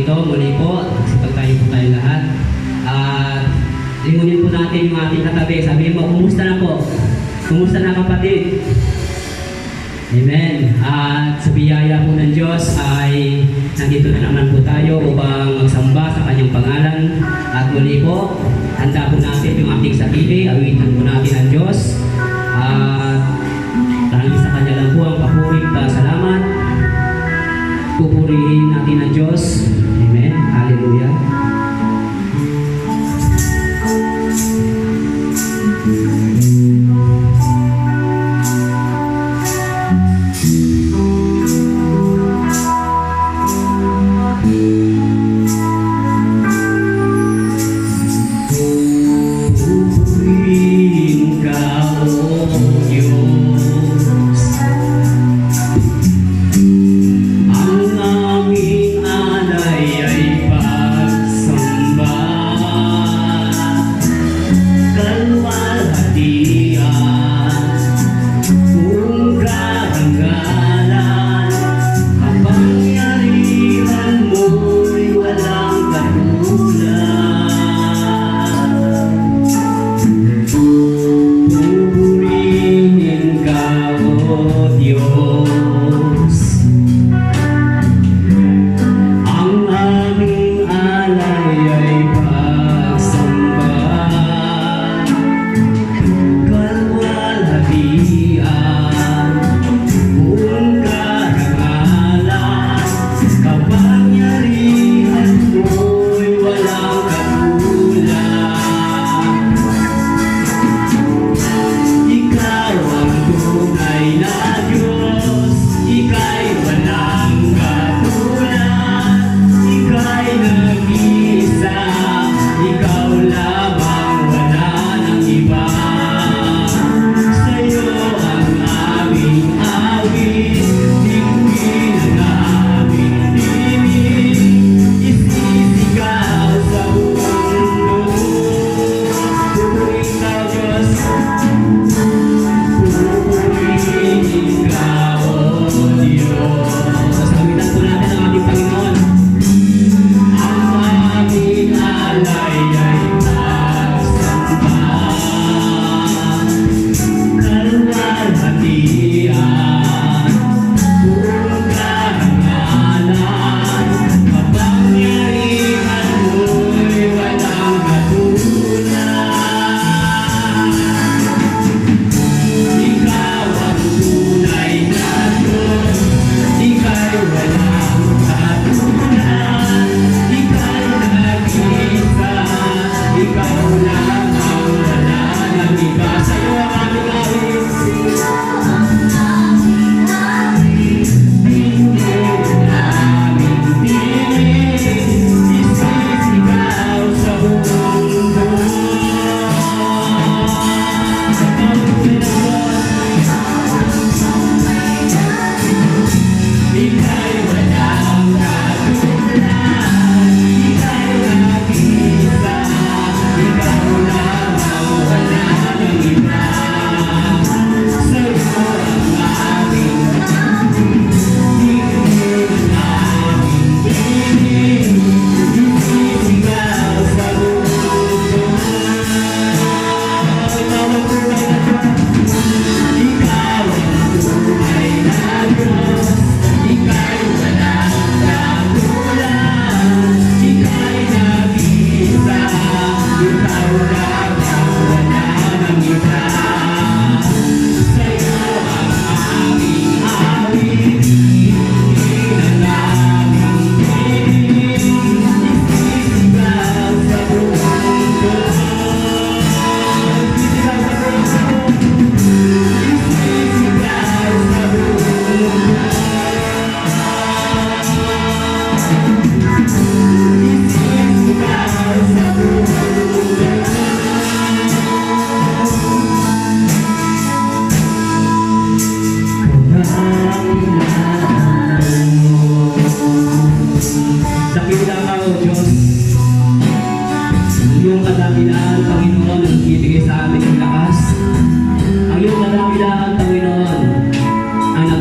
ito. Muli po, sipag po tayo lahat. At limunin po natin yung ating katabi. Sabihin mo, kumusta na po? Kumusta na kapatid? Amen. At sa biyaya po ng Diyos ay nandito na naman po tayo upang magsamba sa kanyang pangalan. At muli po, handa po natin yung ating sarili. Awitan po natin ang Diyos. At dahil sa kanya lang po ang papurit na salamat. Pupurihin natin ang Diyos. Amen. Hallelujah.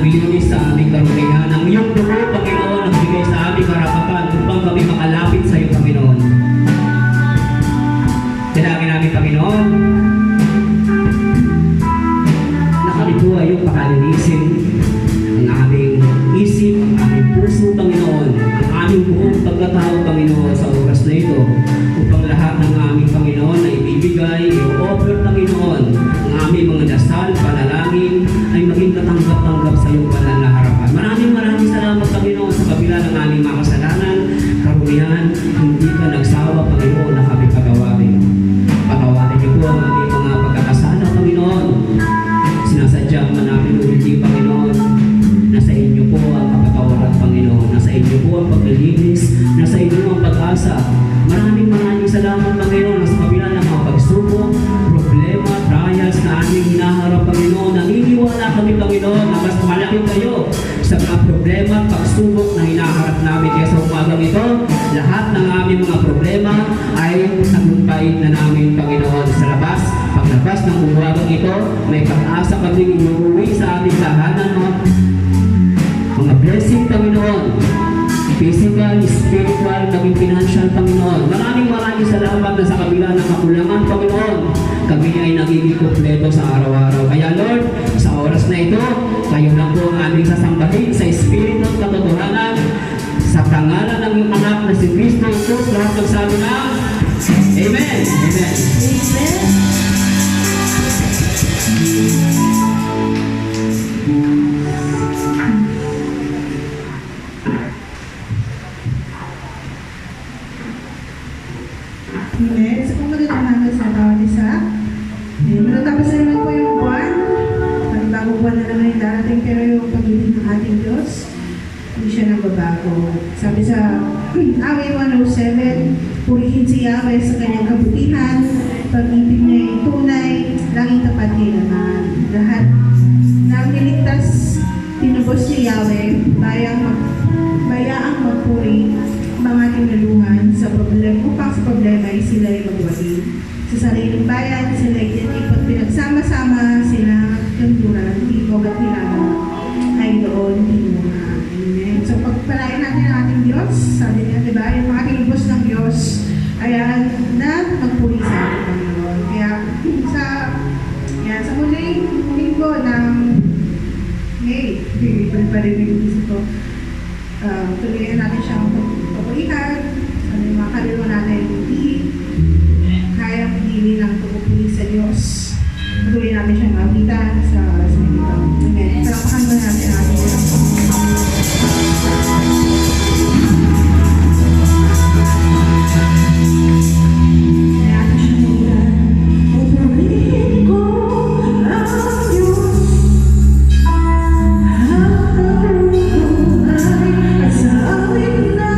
nagbibigay sa aming karulihan. Ang iyong dugo, Panginoon, nagbigay sa aming karapatan ito upang lahat ng aming Panginoon na ibibigay, i-offer Panginoon ang aming mga dasal, panalangin ay maging katanggap-tanggap sa iyong banal na harapan. Maraming salamat Panginoon sa kabila ng aming mga kasalanan, karunihan, hindi ka nagsawa Panginoon na kami patawarin. Patawarin niyo po ang aming mga pagkakasala Panginoon. Sinasadya man namin o hindi Panginoon, nasa inyo po ang kapatawaran Panginoon, nasa inyo po ang paglilinis, nasa inyo ang pag-asa. Maraming salamat Panginoon sa kabila ng mga pagsubok, problema, trials na aming hinaharap Panginoon. Naniniwala kami Panginoon na mas malaki kayo sa mga problema at pagsubok na hinaharap namin. Kaya sa umagang ito, lahat ng aming mga problema ay tagumpayin na namin Panginoon sa labas. Paglabas ng umagang ito, may pag-asa kaming inuuwi sa ating tahanan mga blessing Panginoon, physical, spiritual, maging financial Panginoon. Maraming salamat na sa kabila ng kakulangan Panginoon, kami ay nagiging kumpleto sa araw-araw. Kaya Lord, sa oras na ito, kayo lang po ang aming sasambahin sa Espiritu ng katotohanan, sa pangalan ng iyong anak na si Kristo Jesus, lahat magsabi na Amen. Amen. Amen. So, kung magandang naman sa bawat isa, matatapos na naman po yung buwan. Panibagong buwan na naman yung darating, pero yung pag-ibig ng ating Diyos, hindi siya nagbabago. Sabi sa Away 107, purihin si Yahweh sa kanyang kabutihan, pag-ibig niya ay tunay, laging tapat kailanman. Lahat ng niligtas, tinubos ni Yahweh, bayaang magpuri mga tinulungan sa problema upang sa problema ay sila ay magwagi. Sa sariling bayan, sila ay tinipot pinagsama-sama, sila kanduran, tipog at hilala ay doon tinunga. Amen. So pagpalain natin ang ating Diyos, sabi niya, diba, yung ating lubos ng Diyos ay na magpuri sa ating Panginoon. Kaya sa muling linggo ng May, pa rin yung isip ko, tuloyin natin siyang pagpulihan, ano yung mga kaluluwa natin hindi kaya pili ng pagpupuli sa Diyos. Tuloyin natin siyang mabitan sa dito. Amen. Talapakan mo natin ang ating Diyos. Sa awit na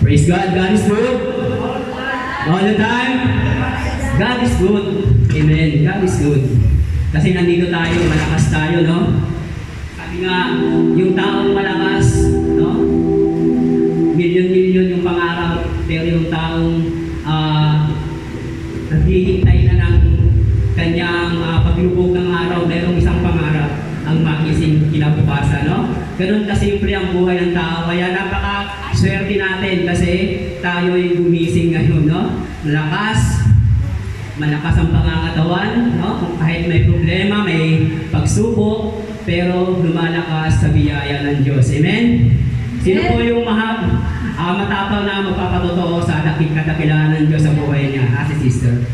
Praise God. God is good. All the time. God is good. Amen. God is good. Kasi nandito tayo, malakas tayo, no? Sabi nga, yung taong malakas, no? Milyon-milyon yung pangarap, pero yung taong naghihintay na ng kanyang paglubog ng araw, mayroong isang pangarap, ang magising kinabukasan, no? Ganun kasi yung ang buhay ng tao. Kaya napaka-swerte natin kasi tayo ay gumising ngayon, no? Malakas ang pangangatawan, no? Kahit may problema, may pagsubok, pero lumalakas sa biyaya ng Diyos. Amen? Sino po yung matapang na magpapatotoo sa kadakilaan ng Diyos sa buhay niya? Si sister.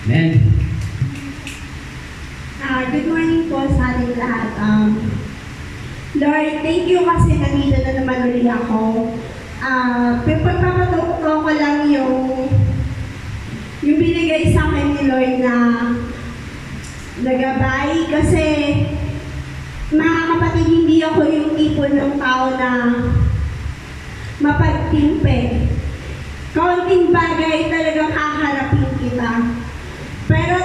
Amen. Good morning po sa ating lahat. Lord, thank you kasi nandito na naman ulit ako. Pagpapatuto ko lang yung binigay sa akin ni Lord na nagabay kasi mga kapatid, hindi ako yung tipo ng tao na mapagtimpe. Kaunting bagay talagang haharapin kita. Pero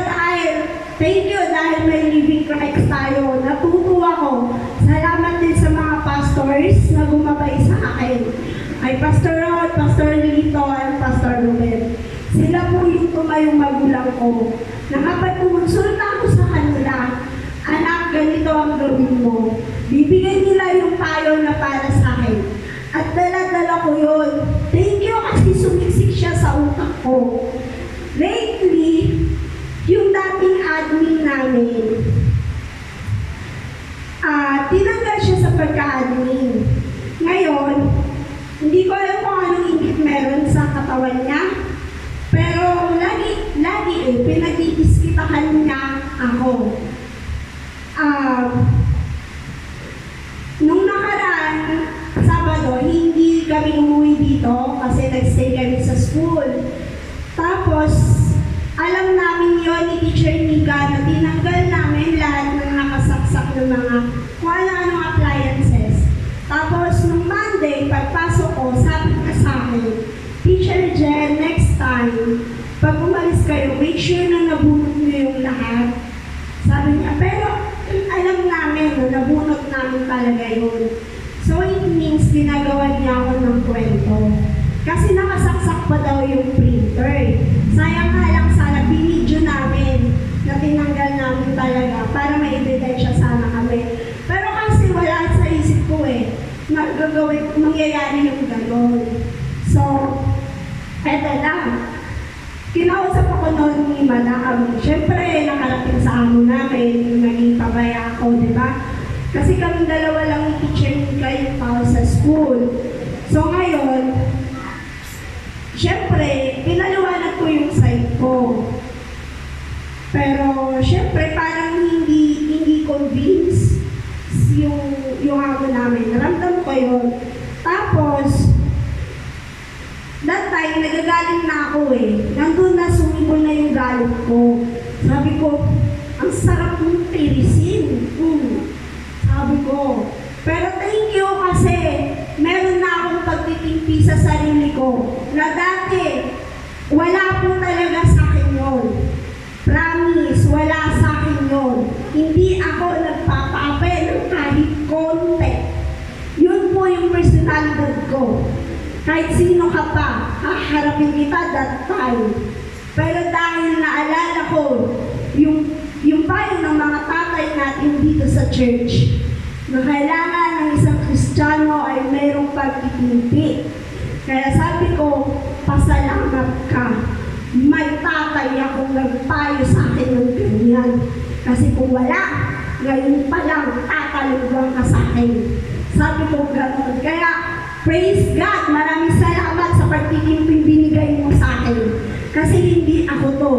thank you dahil may living Christ tayo. Natutuwa ko. Salamat din sa mga pastors na gumabay sa akin. Ay Pastor Rod, Pastor Lito, at Pastor Ruben. Sila po yung tumayong magulang ko. Na kapag kumonsulta ako sa kanila, anak, ganito ang gawin mo. Bibigay nila yung payo na para sa akin. At dala-dala ko yun. Thank you kasi sumiksik siya sa utak ko. Lately, yung dating admin namin, tinanggal siya sa pagka-admin. Ngayon, hindi ko alam kung anong ingit meron sa katawan niya, pero lagi pinag-iiskitahan niya ako. Nung nakaraan, Sabado, hindi kami umuwi dito kasi nag-stay kami sa school. Tapos, alam namin yon ni Teacher Nika na tinanggal namin lahat ng nakasaksak ng mga kung ano-anong appliances. Tapos, nung Monday, pagpasok ko, sabi niya sa akin, Teacher Jen, next time, pag umalis kayo, make sure na nabunot niyo yung lahat. Sabi niya, pero alam namin na nabunot namin talaga yun. So it means ginagawa niya ako ng kwento. Kasi nakasaksak pa daw yung printer. Sayang nga lang sana, binidyo namin na tinanggal namin talaga para may ebidensya sana kami. Pero kasi wala sa isip ko mangyayari yung gano'n. So, eto lang. Kinausap ako noon ni Madam. Siyempre, nakarating sa amo namin, naging pabaya ako, di ba? Kasi kami dalawa lang ni Teacher Nika yung tao sa school. So ngayon, siyempre, pinaliwanag ko yung side ko. Pero, siyempre, parang hindi convince yung amo namin. Naramdam ko yun. Tapos, that time, nagagaling na ako Nandun na, sumibol na yung galit ko. Sabi ko, ang sarap mong tirisin. Sabi ko. Pero thank you kasi meron na akong pagtitimpi sa sarili ko na dati, wala po talaga sa akin yun. Promise, wala sa akin yun. Hindi ako nagpapa-appel ng kahit konti. Yun po yung personalidad ko. Kahit sino ka pa, haharapin kita that time. Pero dahil naalala ko yung payo ng mga tatay natin dito sa church, na kailangan ng isang Kristiyano ay mayroong pagtitimpi. Kaya sabi ko, pasalamat ka. May tatay akong nagpayo sa akin ng ganyan. Kasi kung wala, ngayon pa lang tatalugwan ka sa akin. Sabi ko gano'n. Kaya, praise God, maraming salamat sa pagtitimping binigay mo sa akin. Kasi hindi ako to.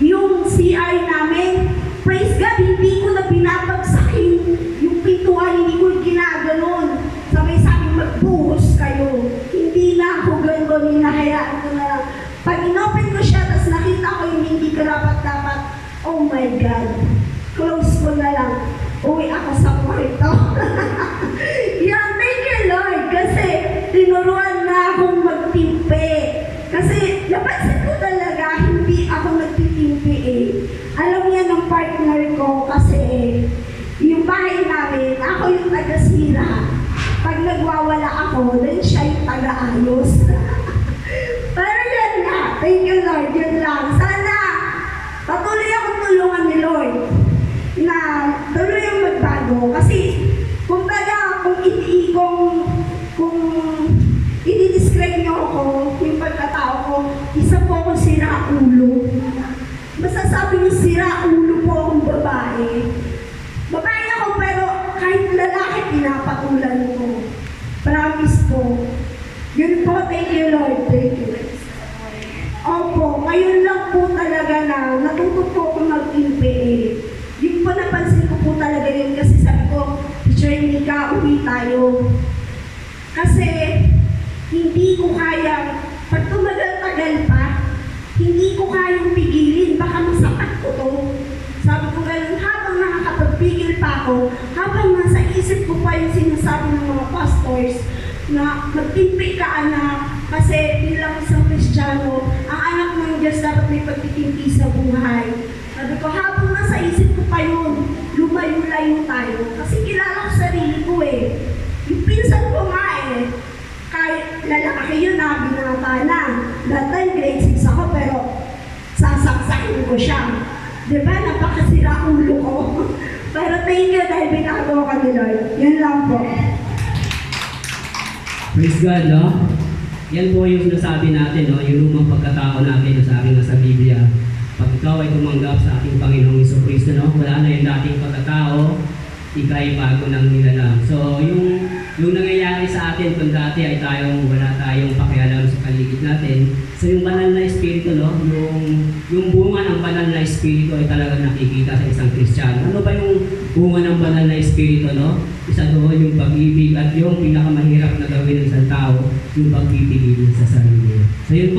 Yung CR namin, praise God, hindi ko na binabagsakin. Yung pintuan, hindi ko ginaganon. Sabay sa akin, magbuhos kayo. Hindi na ako gano'n, hinahayaan ko na lang. Pag inopen ko siya, tapos nakita ko yung hindi karapat-dapat, oh my God, close ko na lang. Uwi ako sa yung taga-sira. Pag nagwawala ako, then siya yung taga-ayos. Pero yan nga, thank you Lord, yun lang. Sana patuloy akong tulungan ni Lord na tuloy yung magbago. Kasi kumbaga kung i-describe niyo ako, yung pagkatao ko, isa po akong sira ulo. Masasabi niyo sira ulo po akong babae. Babae ako pero kahit lalaki pinapatulan ko. Promise po. Yun po, thank you Lord, thank you. Opo, ngayon lang po talaga na natuto po ako mag-MPA. Yung po napansin ko po talaga yun kasi sabi ko, Teacher Nika, uwi tayo. Kasi hindi ko kaya, pag tumagal-tagal pa, hindi ko kayang pigilin, baka masakit ko to. Sabi ko ganun, habang nakakapagpigil pa ako, habang nasa isip ko pa yung sinasabi ng mga pastors, na magtimpi ka anak, kasi bilang isang Kristiyano, ang anak ng Diyos dapat may pagtitimpi sa buhay. Sabi ko, habang nasa isip ko pa yun, lumayo-layo tayo. Kasi kilala ko sarili ko eh. Yung pinsan ko nga eh, kahit lalaki yun na, binata na. That time, grade 6 ako, pero sasaksakin ko siya. Diba, napakasira ulo ko. Pero thank you dahil binagawa ka ni Lord. Yun lang po. Praise God, no? Yan po yung sinasabi natin, no? Yung lumang pagkatao natin, no? Sabi nga sa Biblia. Pag ikaw ay tumanggap sa ating Panginoong Jesucristo, no? Wala na yung dating pagkatao, ikay bago ng nilalang. So, yung nangyayari sa atin kung dati ay wala tayong pakialam sa paligid natin. So, yung banal na espiritu, no? Yung bunga ng banal na espiritu ay talagang nakikita sa isang Kristiyano. Ano ba yung bunga ng banal na espiritu, no? Isa doon yung pag-ibig at yung pinakamahirap na gawin ng isang tao, yung pagpipigil sa sarili. So, yun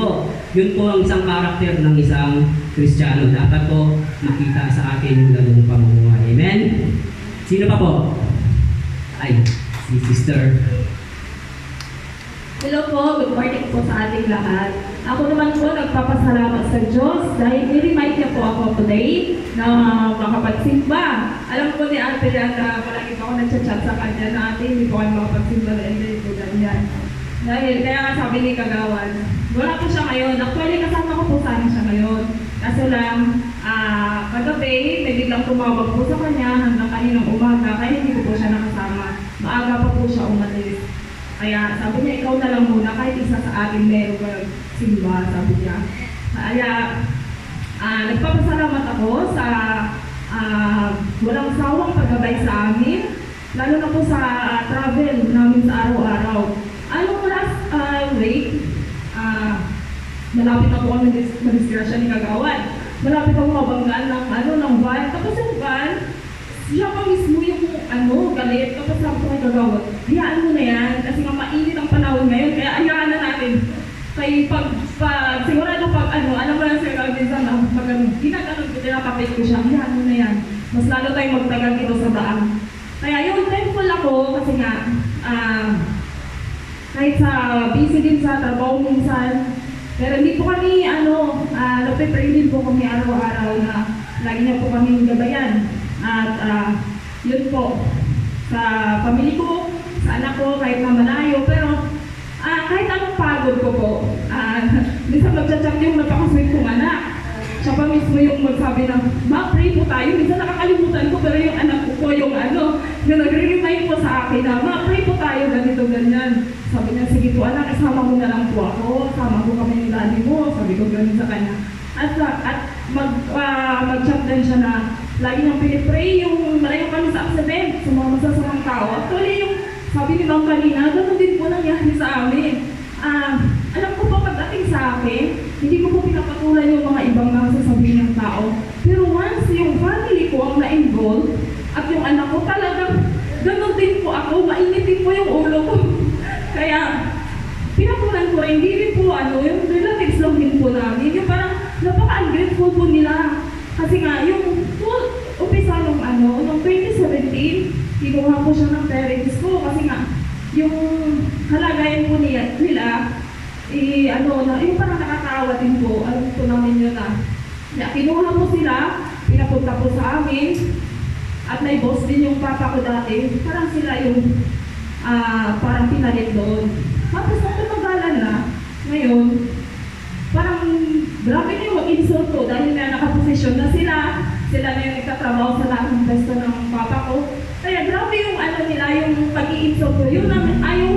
po ang isang karakter ng isang Kristiyano. Dapat po makita sa atin yung ganung pamumuhay. Amen? Sino pa po? Ay, si Sister. Hello po, good morning po sa ating lahat. Ako naman po nagpapasalamat sa Diyos dahil i-remind niya po ako today na makapagsimba. Alam ko ni Ate Yan na palagi pa ako nagchat-chat sa kanya na ate, hindi po kayo makapagsimba na hindi po ganyan. Dahil kaya nga sabi ni Kagawan, wala po siya ngayon. Actually kasama ko po sana siya ngayon. Kaso lang, kagabi, may biglang tumawag po sa kanya hanggang kaninang umaga, kaya hindi ko po siya nakasama. Maaga pa po siya umalis. Kaya sabi niya, ikaw na lang muna, kahit isa sa atin meron ka simba, sabi niya. Kaya nagpapasalamat ako sa walang sawang paggabay sa amin, lalo na po sa travel namin sa araw-araw. Anong last week, malapit na po kami mag-disgrasya ni Kagawan. Malapit ako mabanggaan ng van. Tapos yung van, siya pa mismo yung galit. Tapos sabi ko kay Kagawan, hayaan mo na yan. Kasi nga mainit ang panahon ngayon. Kaya hayaan na natin. Kaya sigurado alam mo lang sir, minsan pag ginaganon ko, tinakapit ko siya, hayaan mo na yan. Mas lalo tayong magtagal dito sa daan. Kaya yun, thankful ako kasi nga, kahit sa busy din sa trabaho minsan, pero hindi po kami, napipray din po kami araw-araw na lagi niya po kami gabayan. At yun po, sa pamilya ko, sa anak ko, kahit na malayo, pero kahit anong pagod ko po, minsan magchat-chat yung napakasweet kong anak. Siya pa mismo yung magsabi na, ma, pray po tayo. Minsan nakakalimutan ko, pero yung anak ko po, yung nagre-remind po sa akin na, ma, pray po tayo, ganito, ganyan. Sabi niya, sige po anak, isama mo na lang po ako, sama ko kami ng daddy mo, sabi ko ganun sa kanya. At mag-chat din siya na, lagi niyang pinipray yung malayo kami sa accident, sa mga masasamang tao. Actually, yung sabi ni Ma'am kanina, gano'n din po nangyari sa amin. Alam ko po pagdating sa akin, hindi ko po pinapatulan yung mga ibang nasasabihin ng tao. Pero once yung family ko ang na-involve, at yung anak ko talagang gano'n din po ako, mainit din po yung ulo ko. Kaya, pinatulan ko rin, hindi rin po yung relatives lang din po namin. Yung parang napaka-ungrateful po nila. Kasi nga, yung umpisa nung 2017, kinuha po siya ng parents ko. Kasi nga, yung kalagayan po nila, yung parang nakakaawa din po. Alam po namin yun na. Kinuha po sila, pinapunta po sa amin. At may boss din yung papa ko dati. Parang sila yung parang pinalit doon. Tapos nung tumagalan na, ngayon, parang grabe na yung mag-insult ko dahil may nakaposisyon na sila. Sila na yung nagtatrabaho sa lahat ng pwesto ng papa ko. Kaya grabe yung ano nila, yung pag-i-insult ko. Yung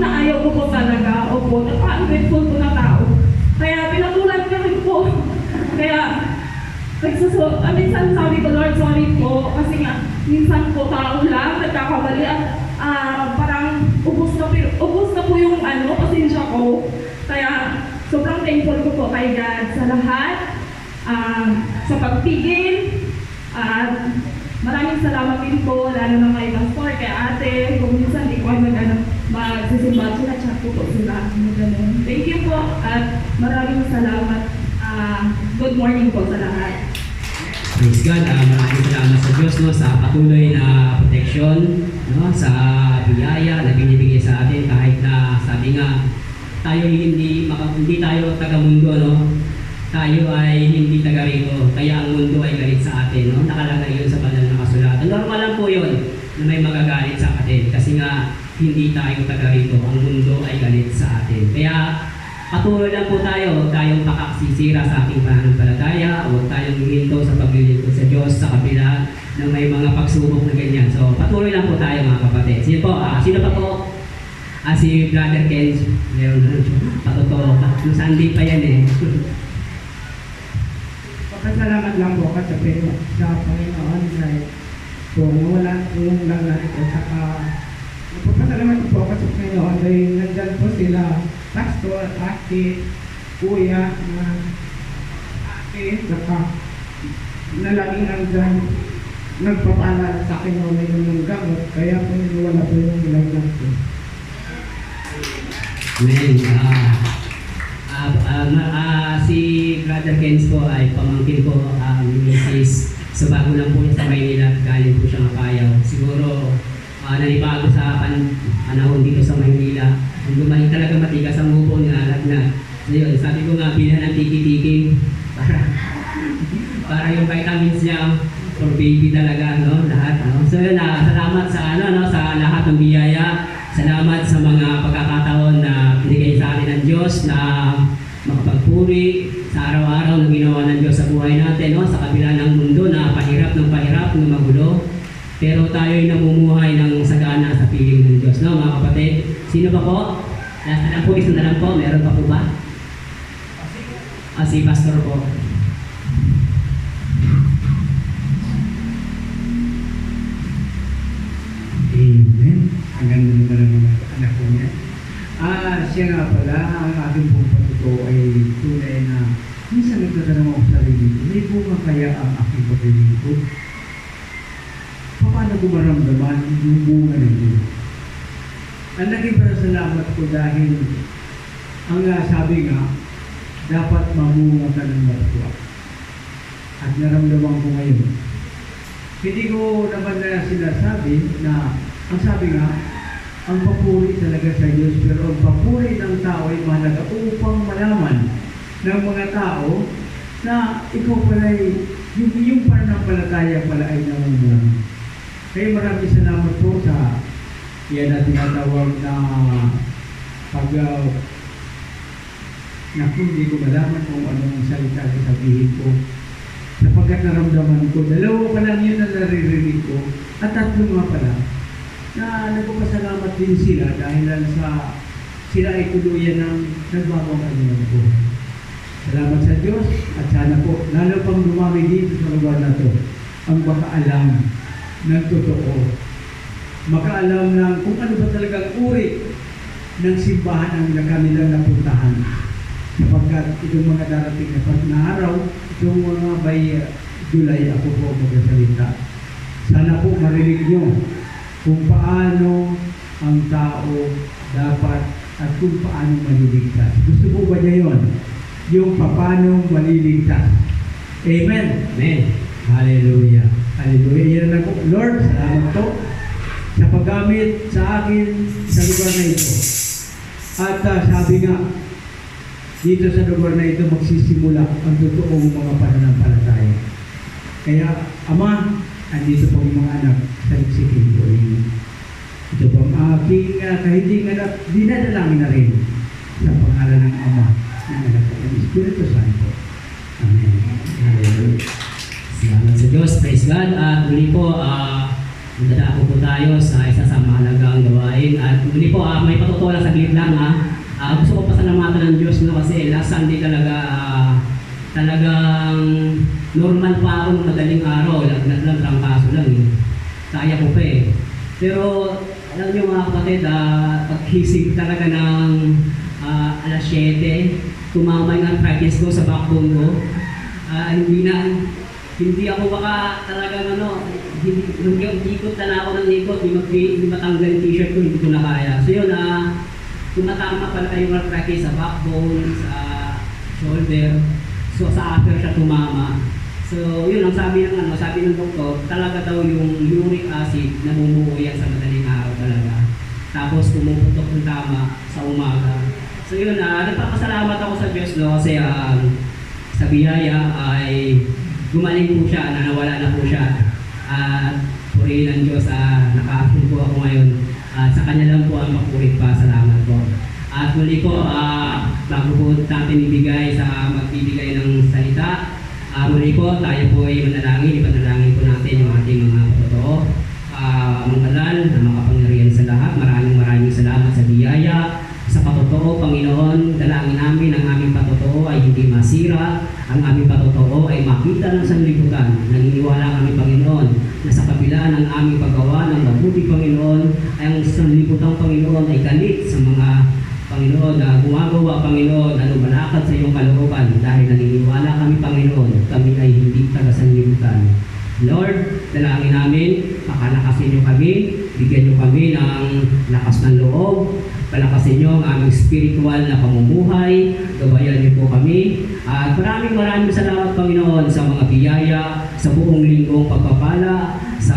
ayaw ko po talaga. Opo, napaka-ungrateful ko na tao. Kaya pinatulan ko rin po. Kaya minsan sabi ko, Lord, sorry po. Kasi nga, minsan po tao lang, nagkakamali at parang ubos na po yung pasensya ko. Kaya sobrang thankful ko po kay God sa lahat, sa pagpigil, at maraming salamat din po, lalo na kay Pastor, kay ate, kung minsan di ko magsisimba, chat po sila. Thank you po, at maraming salamat. Good morning po sa lahat. Praise God, maraming salamat sa Diyos no, sa patuloy na protection, no, sa biyaya na binibigay sa atin kahit na sabi nga tayo hindi tayo taga-mundo, no? Tayo ay hindi taga rito, kaya ang mundo ay galit sa atin, no? Nakalagay yun sa banal na kasulatan. Normal lang po yun na may magagalit sa atin kasi nga hindi tayo taga rito, ang mundo ay galit sa atin. Kaya patuloy lang po tayo, huwag tayong pakaksisira sa ating pananampalataya, huwag tayong huminto sa paglilingkod sa Diyos sa kabila ng may mga pagsubok na ganyan. So patuloy lang po tayo mga kapatid. Sino po? Sino pa po? Si Brother Ken, meron na patotoo. Nung Sunday pa yan eh. Pasalamat lang po kasi sa Panginoon dahil kung wala po yung lang natin at saka pasalamat po kasi sa Panginoon dahil nandyan po sila pastor, ate, kuya, ate, saka na laging nandyan nagpapaalala sa akin na uminom ng gamot kaya po wala po yung ilang lang po. Amen. Si Brother Ken po ay pamangkin ko, Mrs. So bago lang po sa Maynila, galing po siya Mapayaw. Siguro nanibago sa panahon dito sa Maynila. Kung gumaling talaga matigas ang upo niya, lagnat. So yun, sabi ko nga, bilhan ng tiki-tiki para yung vitamins niya for baby talaga, no? Lahat, no? So yun, salamat sa sa lahat ng biyaya. Salamat sa mga pagkakataon na binigay sa atin ng Diyos na makapagpuri sa araw-araw na ginawa ng Diyos sa buhay natin, no? Sa kabila ng mundo na pahirap ng magulo. Pero tayo'y namumuhay ng sagana sa piling ng Diyos, no mga kapatid? Sino ba po? Last na lang po, isang na lang po. Meron pa po ba? Si Pastor po. Amen. Ang ganda naman ng mga anak ko niya. Siya nga pala, ang aking pong patuto ay tunay na minsan nagtatanong ako sa sarili ko, may bunga kaya ang aking paglilingkod? Paano ko maramdaman yung bunga ng Diyos? Ang naging pasalamat ko dahil ang sabi nga, dapat mamunga ka ng matwa. At naramdaman ko ngayon. Hindi ko naman na sinasabi na, ang sabi nga, ang papuri talaga sa Diyos, pero ang papuri ng tao ay mahalaga upang malaman ng mga tao na ikaw pala ay, yung pananampalataya pala ay namumunga. Kaya maraming salamat po sa yan na tinatawag na na hindi ko malaman kung anong salita na sabihin ko. Sapagkat naramdaman ko, dalawa pa lang yun na naririnig ko, at tatlo nga pala, na nagpapasalamat din sila dahil sa sila ay tuluyan ng nagbabang kanilang po. Salamat sa Diyos at sana po, lalo pang dumami dito sa lugar na to, ang makaalam ng totoo. Makaalam ng kung ano ba talagang uri ng simbahan ang kanilang napuntahan. Sapagkat itong mga darating na araw, itong mga by July ako po magsasalita. Sana po marinig nyo kung paano ang tao dapat at kung paano maliligtas. Gusto po ba niya yun? Yung paano maliligtas. Amen? Amen. Hallelujah. Hallelujah. Yan na po. Lord, salamat po sa paggamit sa akin sa lugar na ito. At sabi nga, dito sa lugar na ito magsisimula ang totoong mga pananampalataya. Kaya, Ama, andito po yung mga anak sa Mexican po. Ito po ang aking kahiling anak, dinadalangin na rin sa pangalan ng Ama, ng Anak at ng Espiritu Santo. Amen. Hallelujah. Salamat sa Diyos. Praise God. At muli po, magdadako po tayo sa isa sa mahalagang gawain. At muli po, may patutuwa lang saglit lang. Gusto ko pasalamatan ng Diyos kasi last Sunday talagang normal pa ako ng madaling araw. Lagnat lang, trangkaso lang. Kaya ko pa eh. Pero alam niyo mga kapatid, pagkisig talaga ng alas 7, tumama yung arthritis ko sa backbone ko. Hindi ako baka talagang hindi ikot na ako ng ikot, hindi matanggal yung t-shirt ko, hindi ko na kaya. So yun, tumatama pala yung arthritis sa backbone, sa shoulder, so sa upper siya tumama. So yun, ang sabi ng doktor, talaga daw yung uric acid namumuo yan sa madaling araw talaga. Tapos pumuputok ng tama sa umaga. So yun, nagpapasalamat ako sa Diyos kasi sa biyaya ay gumaling po siya, nawala na po siya. At purihin ng Diyos, naka-approve po ako ngayon. Sa kanya lang po ang mapurit pa. Salamat po. At muli po, bago po natin magbibigay ng salita, muli po, tayo po ay ipanalangin po natin yung ating mga totoo. Manggalan na makapangyarihan sa lahat. Maraming salamat sa biyaya. Sa patotoo, Panginoon, dalangin namin ang aming patotoo ay hindi masira, ang aming patotoo ay makita ng sanlibutan. Naniniwala kami, Panginoon, na sa kabila ng aming paggawa ng mabuti, Panginoon, ay ang sanlibutan, Panginoon, ay galit sa mga Panginoon na gumagawa, Panginoon, na lumalakad sa iyong kalooban. Dahil naniniwala kami, Panginoon, kami ay hindi taga-sanlibutan. Lord, dalangin namin, pakalakasin niyo kami, bigyan niyo kami ng lakas ng loob, palakasin niyo ang aming spiritual na pamumuhay, gabayan niyo po kami. At maraming salamat, Panginoon, sa mga biyaya, sa buong linggong pagpapala, sa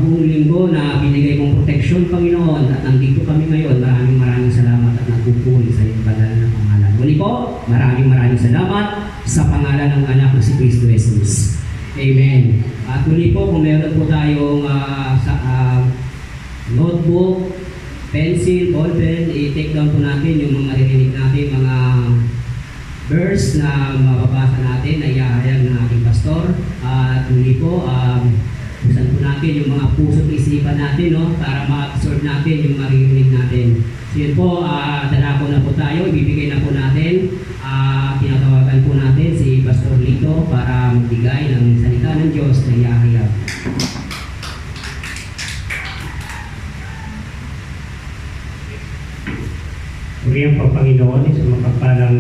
buong linggo na binigay mong proteksyon, Panginoon. At nandito kami ngayon, maraming salamat at nagpupuri sa iyong banal na pangalan. Muli po, maraming salamat sa pangalan ng anak na si Kristo Jesus. Amen. At muli po, kung meron po tayong notebook, pencil, ballpen, i-take down po natin yung mga maririnig natin, mga verse na mababasa natin na iahayag ng ating pastor. At muli po, buksan po natin yung mga puso't isipan natin, no, para ma-absorb natin yung maririnig natin. So yun po, dalako na po tayo, ibibigay na po natin. Tinatawagan po natin si Pastor Lito para magbigay ng salita ng Diyos na iahayag. Purihan po, Panginoon, sa mapagpalang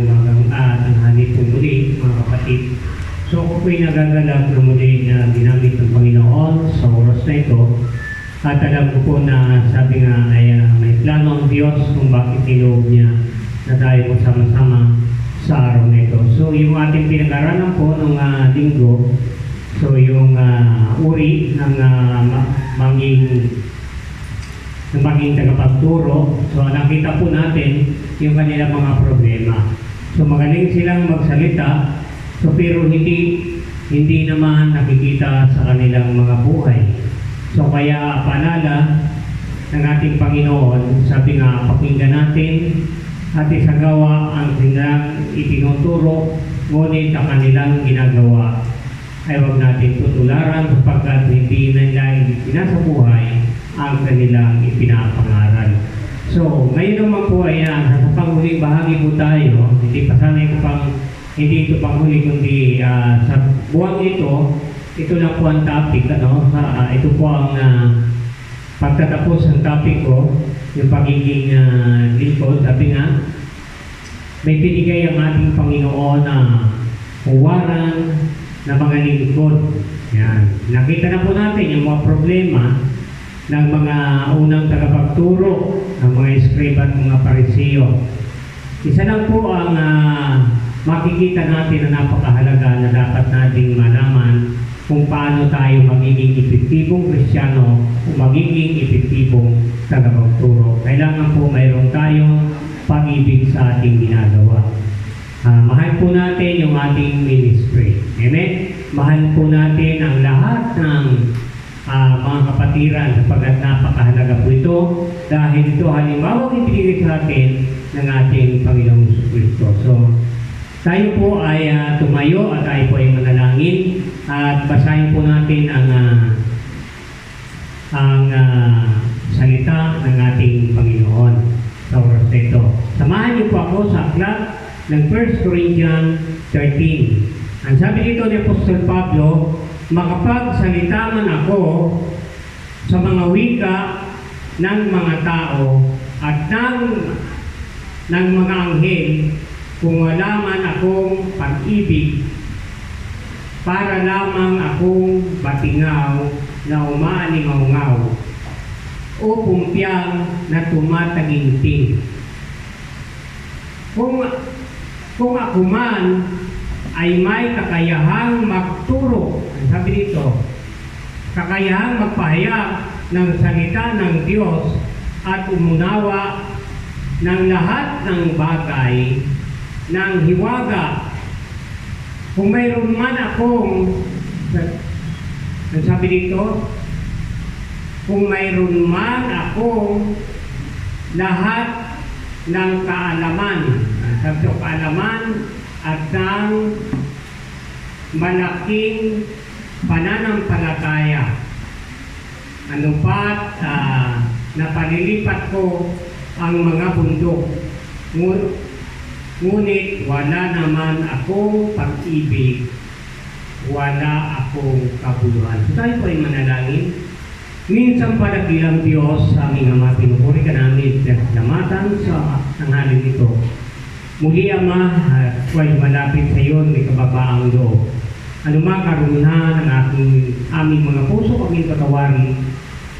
tanghali po muli, mga kapatid. So ako po'y nagagalak na muli na ginamit ng Panginoon sa oras na ito. At alam ko po na sabi nga ay may plano ang Diyos kung bakit niloob niya na tayo po sama-sama sa araw na ito. So yung ating pinag-aralan po nung linggo, so yung uri ng maging tagapagturo. So nakita po natin yung kanilang mga problema. So magaling silang magsalita, so pero hindi naman nakikita sa kanilang mga buhay. So kaya paalala ng ating Panginoon, sabi nga, pakinggan natin at isagawa ang kanilang itinuturo, ngunit ang kanilang ginagawa ay huwag natin tutularan sapagkat hindi nila pinasa buhay ang kanilang ipinapangaral. So, ngayon naman po ay sa panghuling bahagi po tayo, hindi ito panghuli kundi sa buwan ito lang po ang topic, ito po ang pagtatapos ng topic ko, yung pagiging lingkod. Sabi nga, may pinigay ang ating Panginoon na huwaran na mga lingkod. Yan. Nakita na po natin yung mga problema ng mga unang tagapagturo, ng mga eskriba at mga parisiyo. Isa lang po ang makikita natin na napakahalaga na dapat nating malaman kung paano tayo magiging epektibong Kristiyano o magiging epektibong tagapagturo. Kailangan po mayroon tayong pag-ibig sa ating ginagawa. Mahal po natin yung ating ministry. Amen? Mahal po natin ang lahat ng mga kapatiran, sapagkat napakahalaga po ito dahil ito halimbawa ibinigay sa atin ng ating Panginoong Jesucristo. So, tayo po ay tumayo at tayo po ay manalangin at basahin po natin ang salita ng ating Panginoon sa oras na ito. Samahan niyo po ako sa aklat ng 1 Corinthians 13. Ang sabi dito ni Apostol Pablo, makapagsalita man ako sa mga wika ng mga tao at ng mga anghel, kung wala man akong pag-ibig, para lamang akong batingaw na umaalingaw o pumpyang na tumataginting. Kung ako man ay may kakayahang magturo, ang sabi dito, kakayahang magpahayag ng salita ng Diyos at umunawa ng lahat ng bagay ng hiwaga. Kung mayroon man akong, ang sabi dito, kung mayroon man akong lahat ng kaalaman, ang sabi dito, kaalaman at ng malaking pananampalataya, ano pat napalilipat ko ang mga bundok, ngunit wala naman akong pag-ibig, wala akong kabuluhan. So tayo po ay manalangin. Minsan pala bilang Diyos sa aming Ama, pinupuri ka namin at salamatan sa tanghalin ito. Muli Ama, huwag malapit sa iyo, may kababaang loob. Ano mga karunahan ng aming mga puso, aming patawarin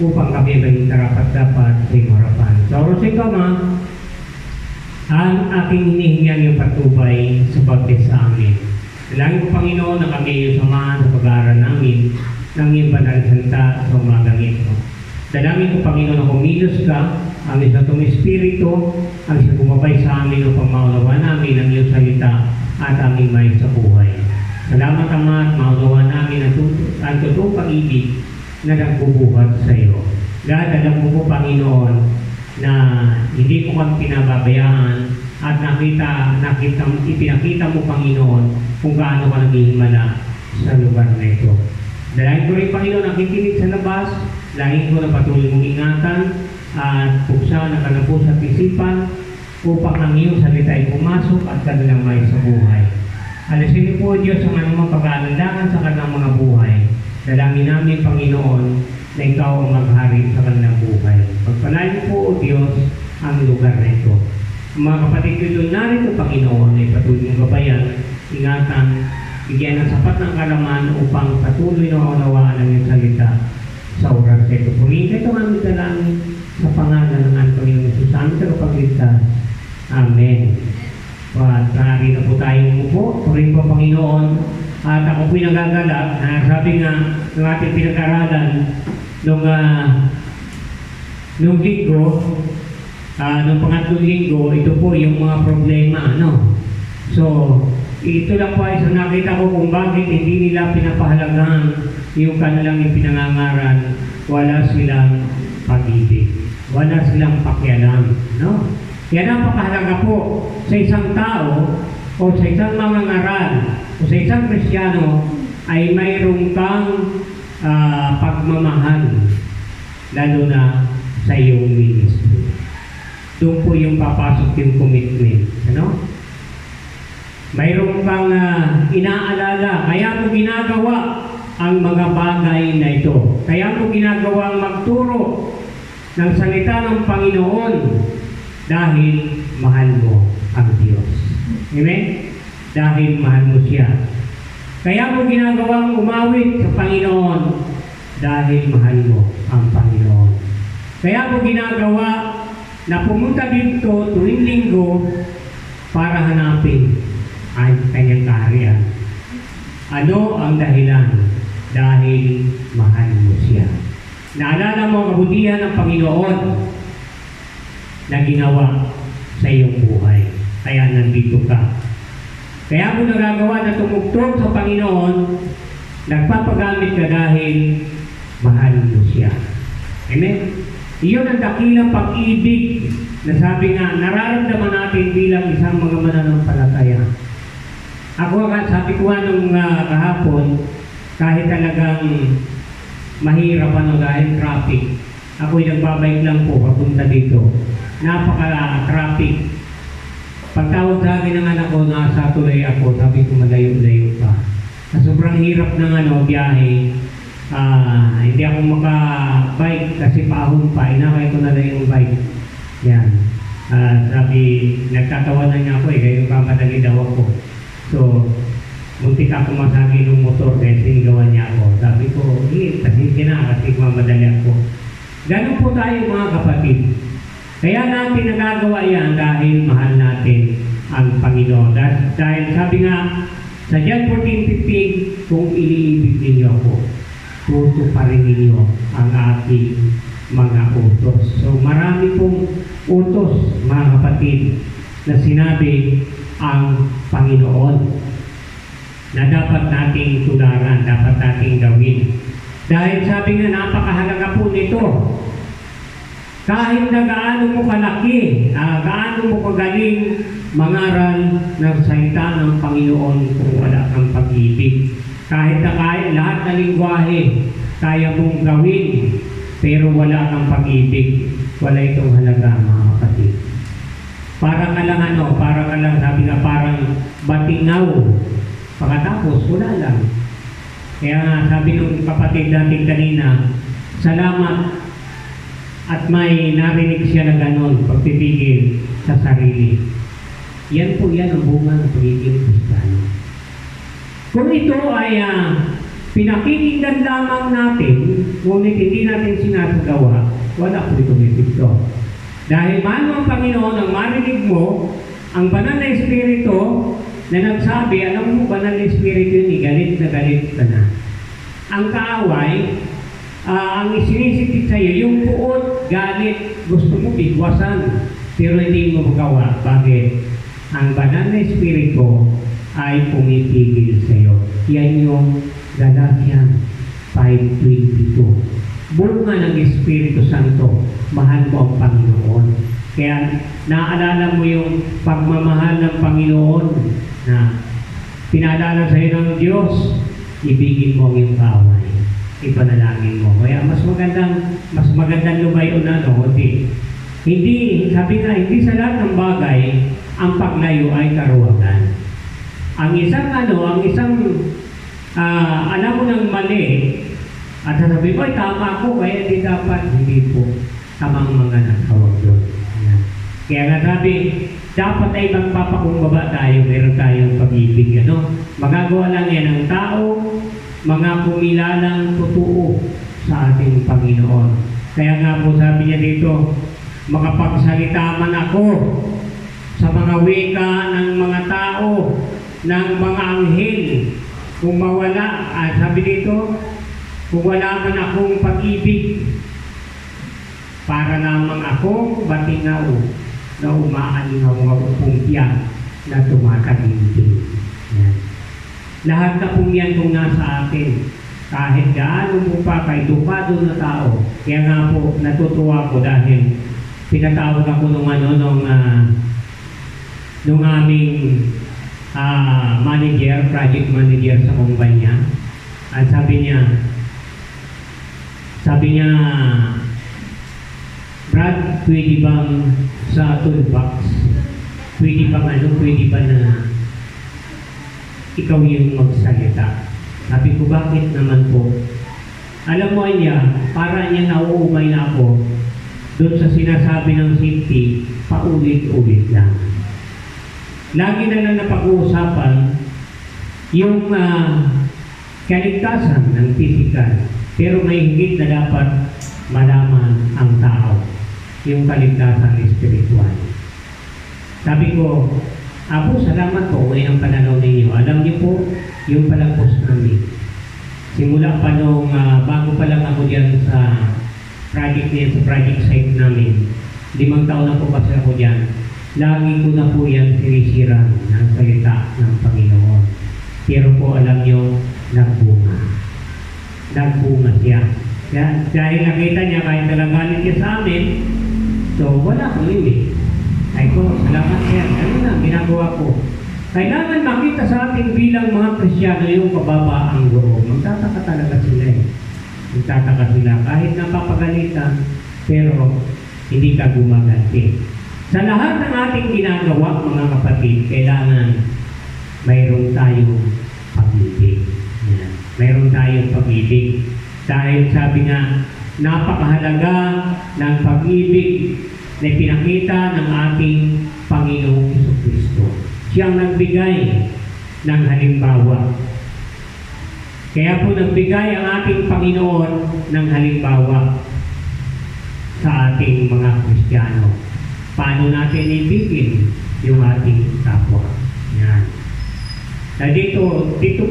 upang kami maging dapat sa iyong harapan. Sa oras ito, Ama, ang aking hinihingan yung patubay sa pagkis sa amin. Dalangin ko, Panginoon, na kami yung samahan sa pag-aaral namin ng iyong banal salita sa umagang ito. Dalangin ko, Panginoon, na kumilos ka, ang isang Espiritu, ang isang bumabay sa amin upang maunawa namin ang iyong salita at aming may sa buhay. Salamat, Ama, at maunawa namin ang totoong pag-ibig na nagbubuhat sa iyo. God, alam mo po, Panginoon, na hindi mo kami pinababayaan at ipinakita mo, Panginoon, kung gaano ka naghihimala sa lugar na ito. Dalangin ko rin, Panginoon, ang kikinig sa labas, dalangin ko na patuloy mong ingatan at buksan ang kalabos at isipan upang ang iyong salita ay pumasok at kanilang may sa buhay. Alisin niyo po, Diyos, ang anumang pag-aalandangan sa kanilang mga buhay. Dalangin namin, Panginoon, na ikaw ang maghari sa kanilang buhay. Pagpalain po, O Diyos, ang lugar na ito. Ang mga kapatid ko doon narito, Panginoon, ay patuloy mong gabayan, ingatan, bigyan ng sapat ng kalaman upang patuloy na maunawaan ang iyong salita sa oras na ito. Purihin ito ang aming dalangin sa pangalan ng ating Panginoon Jesus, sa aming tagapagligtas. Amen. At maaari na po tayong umupo. Purihin po, Panginoon. At ako po'y nagagalak na sabi nga ng ating pinag-aralan nung linggo, nung pangatlong linggo, ito po yung mga problema, ano? So, ito lang po ay sa nakita ko kung bakit hindi nila pinapahalagahan yung kanilang ipinangangaral. Wala silang pag-ibig. Wala silang pakialam, no? Kaya napakahalaga po sa isang tao o sa isang mangangaral o sa isang Kristiyano ay mayroong kang pagmamahal, lalo na sa iyong ministry. Doon po yung papasok yung commitment, ano? Mayroon kang inaalala, kaya mo ginagawa ang mga bagay na ito. Kaya mo ginagawa ang magturo ng salita ng Panginoon dahil mahal mo ang Diyos. Amen? Dahil mahal mo siya. Kaya mo ginagawang umawit sa Panginoon dahil mahal mo ang Panginoon. Kaya mo ginagawa na pumunta dito tuwing linggo para hanapin ang kanyang kaharian. Ano ang dahilan? Dahil mahal mo siya. Naalala mo ang kabutihan ng Panginoon na ginawa sa iyong buhay. Kaya nandito ka. Kaya mo nagagawa na tumugtog sa Panginoon, nagpapagamit ka dahil mahal mo siya. Amen? Iyon ang dakilang pag-ibig na sabi nga, nararamdaman natin bilang isang mga mananampalataya. Ako nga, sabi ko nga nung kahapon, kahit talagang mahirap dahil traffic, ako'y nagbabike lang po papunta dito. Napaka-traffic. Pagtawag sa akin ng anak ko, nasa tulay ako, sabi ko malayo-layo pa. Sa sobrang hirap ng biyahe, hindi ako maka-bike kasi paahon pa, inakay ko na lang yung bike. Yan. Sabi, nagtatawanan niya ako kayo kamadali daw ako. So, muntik ako masagi ng motor kaya sinigawan niya ako. Sabi ko, pasensya na kasi mamadali ako. Ganun po tayo mga kapatid. Kaya natin nagagawa yan dahil mahal natin ang Panginoon. Dahil sabi nga, sa John 14:15, kung iniibig ninyo ako, tutuparin ninyo ang aking mga utos. So marami pong utos, mga kapatid, na sinabi ang Panginoon na dapat nating tularan, dapat nating gawin. Dahil sabi nga, napakahalaga po nito. Kahit na gaano mo kalaki, gaano mo kagaling mangaral ng salita ng Panginoon kung wala kang pag-ibig. Kahit na kaya, lahat ng lingwahe, kaya mong gawin, pero wala kang pag-ibig, wala itong halaga, mga kapatid. Para ka lang para ka lang, sabi nga, parang batingaw. Pagkatapos, wala lang. Kaya nga, sabi ng kapatid natin kanina, salamat at may narinig siya na gano'n, pagpipigil sa sarili. Yan po yan ang bunga ng pagiging Kristiyano. Kung ito ay pinakikinggan lamang natin, ngunit hindi natin sinasagawa, wala po itong epekto. Dahil mahal mo ang Panginoon, ang marinig mo, ang banal na Espiritu na nagsabi, alam mo, banal na Espiritu yun, galit na galit ka na. Ang kaaway, ang isinisikip sa iyo, yung puot, galit, gusto mo bigwasan, pero hindi mo magawa. Bakit? Ang banal na Espiritu ay pumipigil sa iyo. Yan yung Galatians 5:22. Bunga ng Espiritu Santo, mahal mo ang Panginoon. Kaya naalala mo yung pagmamahal ng Panginoon na pinaalala sa iyo ng Diyos, ibigin mo ang iyong kaaway. Ipanalangin mo. Kaya mas magandang lumayo na hindi, sabi nga, hindi sa lahat ng bagay ang paglayo ay karuwagan. Ang isang alam mo ng mali at sasabi mo, ay tama ko, kaya hindi dapat, hindi po tamang mga natawag doon. Kaya nga sabi, dapat ay magpapakumbaba tayo, meron tayong pag-ibig. Magagawa lang yan ng tao, mga kumilalang totoo sa ating Panginoon. Kaya nga po sabi niya dito, makapagsalita man ako sa mga wika ng mga tao, ng mga anghel, kung mawala, sabi dito, kung wala man akong pag-ibig, para lamang akong batingaw na umaalingaw mga upong tiyak na tumataginting. Lahat na pong yan kung nasa atin, kahit gaano mo pa kay edukado na tao. Kaya nga po, natutuwa ko dahil pinatawag ako nung aming manager, project manager sa kumpanya. At sabi niya, Brad, pwede bang sa toolbox? Pwede ba na ikaw yung magsalita? Sabi ko, bakit naman po? Alam mo niya, para niya nauumay na ako doon sa sinasabi ng safety, paulit-ulit lang. Lagi na lang napag-uusapan yung kaligtasan ng physical, pero may higit na dapat malaman ang tao, yung kaligtasan spiritual. Sabi ko, Apo, salamat po ngayong pananaw ninyo. Alam niyo po, yung palagpos namin. Simula pa nung bago pa lang ako dyan sa project site namin. 5 taon na po kasi ako dyan. Lagi ko na po yan sinisiran ng salita ng Panginoon. Pero po alam niyo, nagbunga. Nagbunga siya. Dahil nakita niya kahit nagagalit siya sa amin, so wala akong limit. Ay ko, salamat sir. Ano na, ginagawa ko. Kailangan makita sa ating bilang mga Kristiyano yung kababaang loob. Magtataka talaga sila eh. Magtataka sila kahit napapagalitan, pero hindi ka gumaganti. Sa lahat ng ating ginagawa, mga kapatid, kailangan mayroon tayong pag-ibig. Yan. Mayroon tayong pag-ibig. Dahil sabi nga, napakahalaga ng pag-ibig na pinakita ng ating Panginoong Jesucristo. Siyang nagbigay ng halimbawa. Kaya po nagbigay ang ating Panginoon ng halimbawa sa ating mga Kristiyano. Paano natin ibigin yung ating kapwa? Yan. Na dito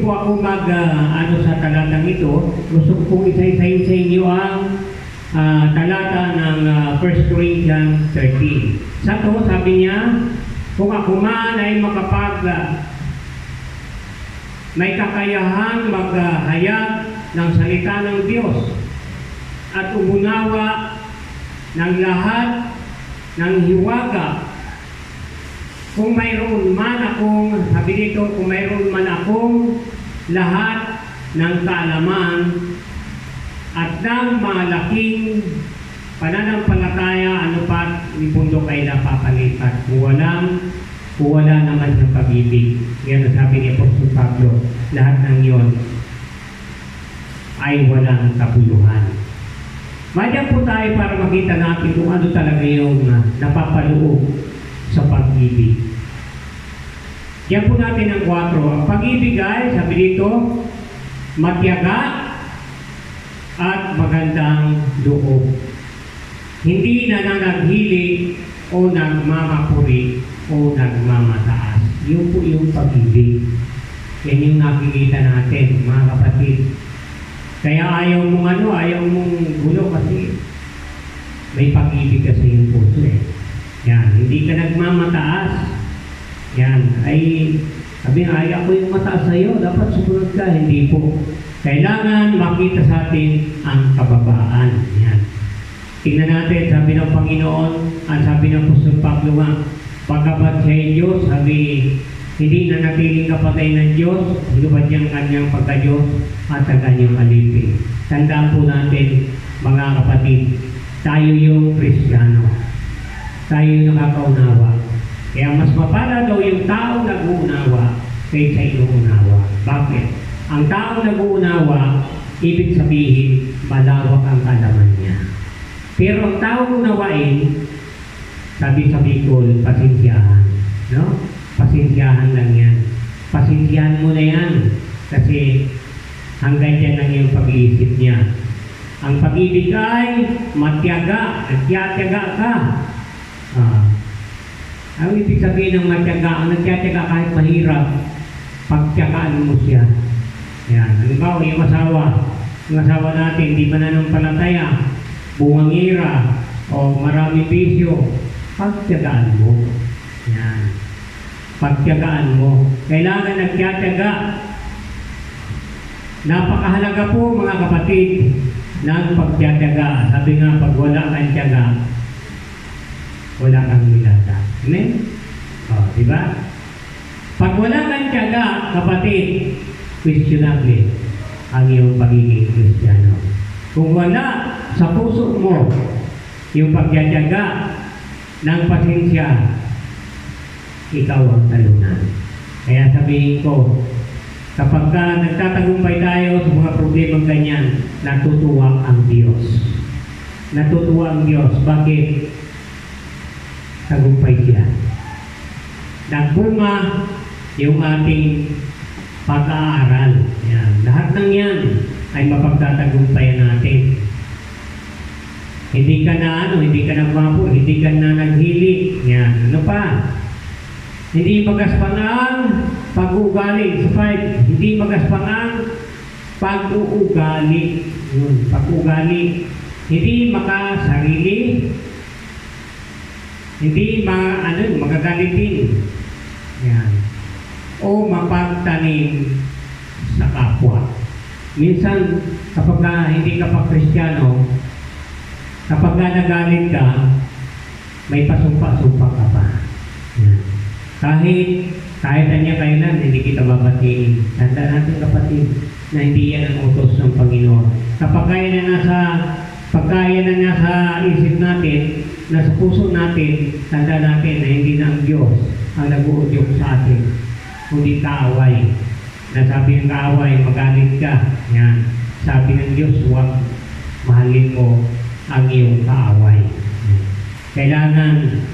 po ako sa talatang ito. Gusto ko isa-isayin sa inyo ang talata ng 1 Corinthians 13. Sa to, sabi niya, kung ako man ay may kakayahang maghayag ng salita ng Diyos at umunawa ng lahat ng hiwaga, kung mayroon man akong, sabi dito, kung mayroon man akong lahat ng kaalaman at ng malaking pananampalataya, ano pa ni bundok ay napapalipat. Kung wala naman ng pag-ibig. Yan ang sabi ni Apostol Pablo, lahat ng yon ay walang kabuluhan. Madyan po tayo para makita natin kung ano talaga yung napapaloob sa pag-ibig. Yan po natin ang 4. Ang pag-ibig ay, sabi dito, matyaga at magandang loob. Hindi nananaghili o nagmamapuri o nagmamataas. Yun po yung pag-ibig. Yan yung nakikita natin, mga kapatid. Kaya ayaw mong gulo kasi may pag-ibig kasi yung puso eh. Yan, hindi ka nagmamataas. Yan, sabi nga, ako yung mataas sa'yo, dapat sumunod ka. Hindi po. Kailangan makita sa atin ang kababaan. Yan. Tingnan natin, sabi ng Panginoon, sabi ng Apostol Pablo nga, pagkapat siya yung Diyos, sabi, hindi na natiling kapatay ng Diyos, lubad niyang kanyang pagka-Diyos at ang kanyang alipin. Tandaan po natin, mga kapatid, tayo yung Kristiyano. Tayo yung nakakaunawa. Kaya mas mapala daw yung taong nag-uunawa kaysa inuunawa. Bakit? Ang taong nag-uunawa, ibig sabihin, malawak ang kalaman niya. Pero ang taong unawain, sabi sa Bicol, pasensyahan. No? Pasensyahan lang yan. Pasensyahan mo na yan. Kasi hanggang dyan lang yung pag-iisip niya. Ang pag-ibig ay matyaga. Nagtyaga ka. Ang ibig sabihin ng matyaga, ang nagtyaga kahit mahirap, pagtyagaan mo siya. Yan. Halimbawa, yung asawa natin, hindi pa nananampalataya, bungangira, o marami bisyo, pagtyagaan mo. Yan. Pagtyagaan mo. Kailangan nagtyaga. Napakahalaga po, mga kapatid, ng pagtyaga. Sabi nga, pag wala kang tiyaga, wala kang milata. Amen? Diba? Pag wala kang tiyaga, kapatid, questionable ang iyong pagiging Kristiyano. Kung wala sa puso mo yung pagtyaga ng pasensya, ikaw ang talunan. Kaya sabihin ko, kapag nagtatagumpay tayo sa mga problemang ganyan, natutuwa ang Diyos. Natutuwa ang Diyos. Bakit? Tagumpay siya. Nagbunga yung ating pag-aaral. Yan. Lahat ng yan ay mapagtatagumpayan natin. Hindi ka nagwapo, hindi ka na naghili. Yan. Ano pa? Hindi magaspang ang pag-uugali. Sa 5, hindi magaspang ang pag-uugali. Yun, pag-uugali. Hindi makasarili. Hindi magagalitin. Yan. O mapagtanim sa kapwa. Minsan, kapag hindi ka pa Kristiyano, kapag nagalit ka, may pasumpa-sumpa ka pa. Yan. Kahit anya kailan, hindi kita babatiin. Tanda natin kapatid, na hindi yan ang utos ng Panginoon. Kapag kaya na nasa isip natin, nasa puso natin, tanda natin na hindi na ang Diyos ang nag-uudyok sa atin, kundi kaaway. Nasabi ng kaaway, magalit ka. Yan. Sabi ng Diyos, huwag mahalin mo ang iyong kaaway. Kailangan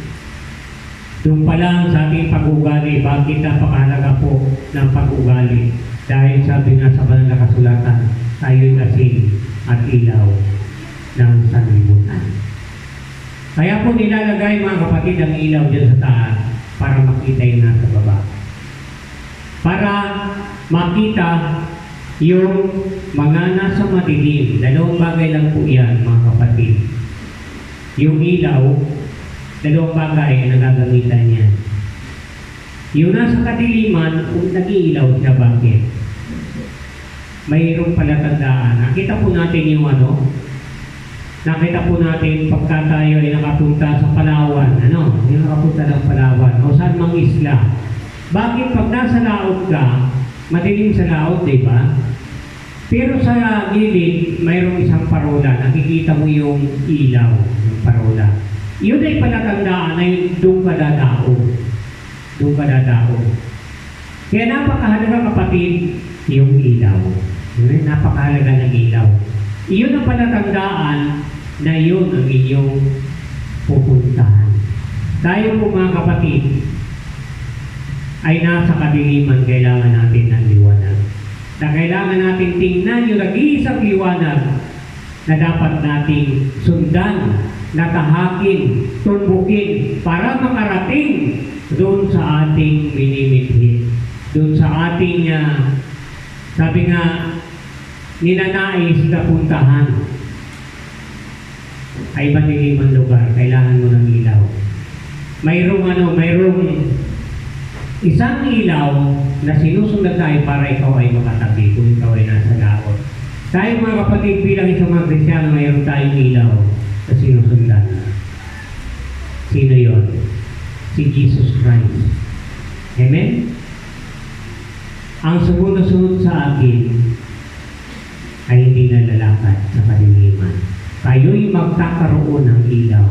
doon pa lang sa ating pag-ugali, bakit napakahalaga po ng pag-ugali? Dahil sabi nga sa banal na kasulatan, tayo'y asin at ilaw ng sanlibutan. Kaya po nilalagay mga kapatid ang ilaw dyan sa taas para makita yung nasa baba. Para makita yung mga nasa madilim. Dalawang bagay lang po yan mga kapatid. Yung ilaw, dalawang bagay na nagagamitan niya. Yung nasa kadiliman, kung nag-iilaw siya, bakit? Mayroong palatandaan. Nakita po natin yung nakita po natin pagka tayo ay nakapunta sa Palawan. Yung nakapunta ng Palawan o saan mang isla. Bakit pag nasa laot ka, madilim sa laot, di ba? Pero sa gilid, mayroong isang parola. Nakikita mo yung ilaw, yung parola. Yun ay palatandaan na doon ka dadao. Doon ka dadao. Kaya napakahalaga kapatid, yung ilaw. Napakahalaga ng ilaw. Iyon ang palatandaan na yun ang inyong pupuntahan. Tayo po mga kapatid, ay nasa kadiliman, kailangan natin ng liwanag. Na kailangan natin tingnan yung nag-iisang liwanag na dapat nating sundan, natahakin, tumbukin para makarating doon sa ating minimithi. Doon sa ating, sabi nga, ninanais na puntahan ay madilimang lugar. Kailangan mo ng ilaw. Mayroong isang ilaw na sinusundan tayo para ikaw ay makatabi kung ikaw ay nasa laot. Tayo mga kapatid, bilang isang mga Kristyano, mayroon tayong ilaw na sinusundan. Sino yon? Si Jesus Christ. Amen? Ang sumunod-sunod sa akin ay hindi nalalakad sa kadiliman. Kayo'y magkakaroon ng ilaw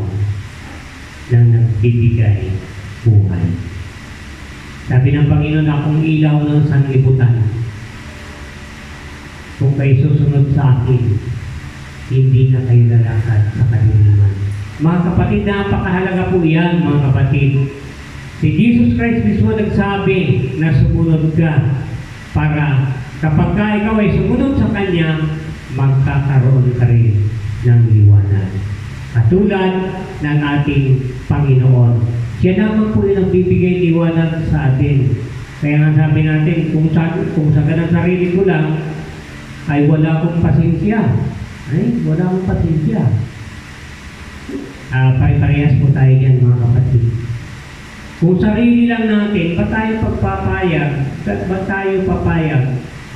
na nagbibigay buhay. Sabi ng Panginoon, akong ilaw ng sanlibutan. Kung kayo susunod sa akin, hindi na kayo lalakad sa kadiliman. Mga kapatid, napakahalaga po yan, mga kapatid. Si Jesus Christ mismo nagsabi na sumunod ka para kapag ka ikaw ay sumunod sa Kanya, magkakaroon ka rin ng liwanag. Katulad ng ating Panginoon. Siya naman po yung nagbibigay liwanag sa atin. Kaya nga sabi natin, kung sa ganang sarili ko lang, ay wala akong pasensya. Wala akong pasensya. Pare-parehas po tayo yan mga kapatid. Kung sarili lang natin, ba't tayo papayag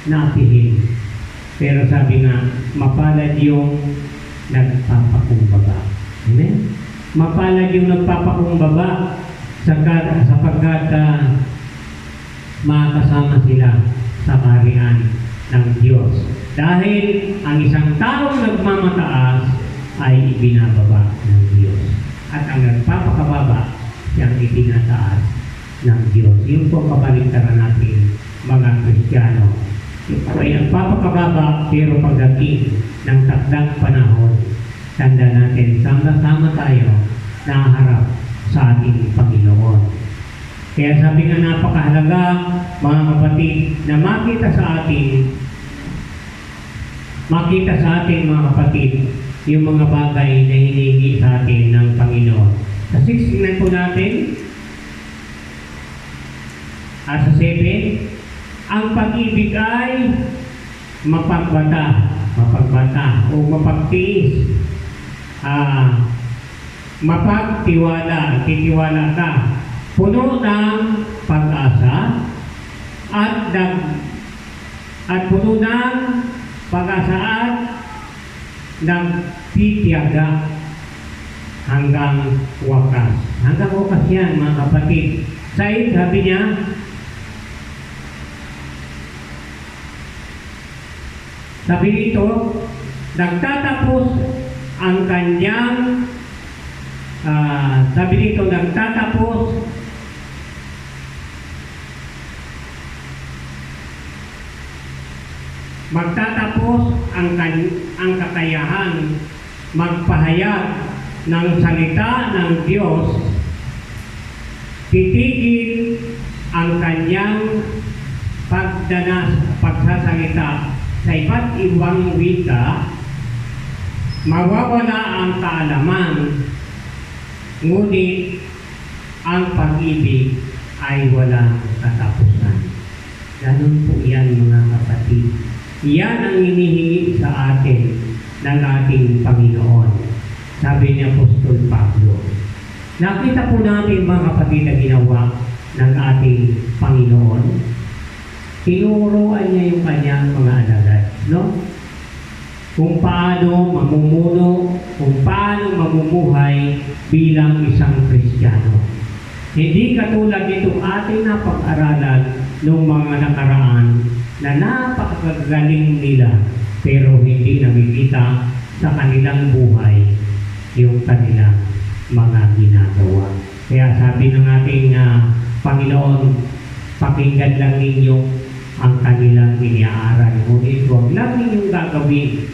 na atihin? Pero sabi nga, mapalad yung nagpapakumbaba. Amen? Mapalad yung nagpapakumbaba sapagkat makakasama sila sa kaharian ng Diyos. Dahil ang isang taong nagmamataas ay ibinababa ng Diyos. At ang nagpapakababa, siyang ibinataas ng Diyos. Yung po kabaligtaran natin, mga Kristiyano. Ay nagpapakababa, pero pagdating ng takdang panahon, tanda natin, sama-sama tayo naharap sa ating Panginoon. Kaya sabi nga napakahalaga, mga kapatid, na makita sa atin mga kapatid, yung mga bagay na hinihingi sa atin ng Panginoon. Sa 6, tingnan po natin. Sa 7, ang pag-ibig ay mapagbata o mapagtiis. Mapagtiwala, titiwala ka. Puno ng pag-asa at puno ng pag-asa at nagtitiyaga hanggang wakas. Hanggang wakas yan, mga kapatid. Sabi niya, sabi nito, nagtatapos ang kanyang, sabi nito, magtatapos ang kakayahan magpahayag ng salita ng Diyos, titigil ang kanyang pagsasalita sa iba't ibang wika, mawawala ang kaalaman, ngunit ang pag-ibig ay walang katapusan. Ganun po yan, mga kapatid. Yan ang hinihingi sa atin ng ating Panginoon. Sabi ni Apostol Pablo. Nakita po natin, mga kapatid, na ginawa ng ating Panginoon. Tinuruan niya yung kanyang mga alagad, no? Kung paano mamumuno, kung paano mamumuhay bilang isang Kristiyano. Hindi katulad nitong ating napag-aralan noong mga nakaraan na napakagaling nila pero hindi nakikita sa kanilang buhay yung kanilang mga ginagawa. Kaya sabi ng ating Panginoon, pakinggan lang ninyo ang kanilang iniaaral. Ngunit huwag lang ninyong gagawin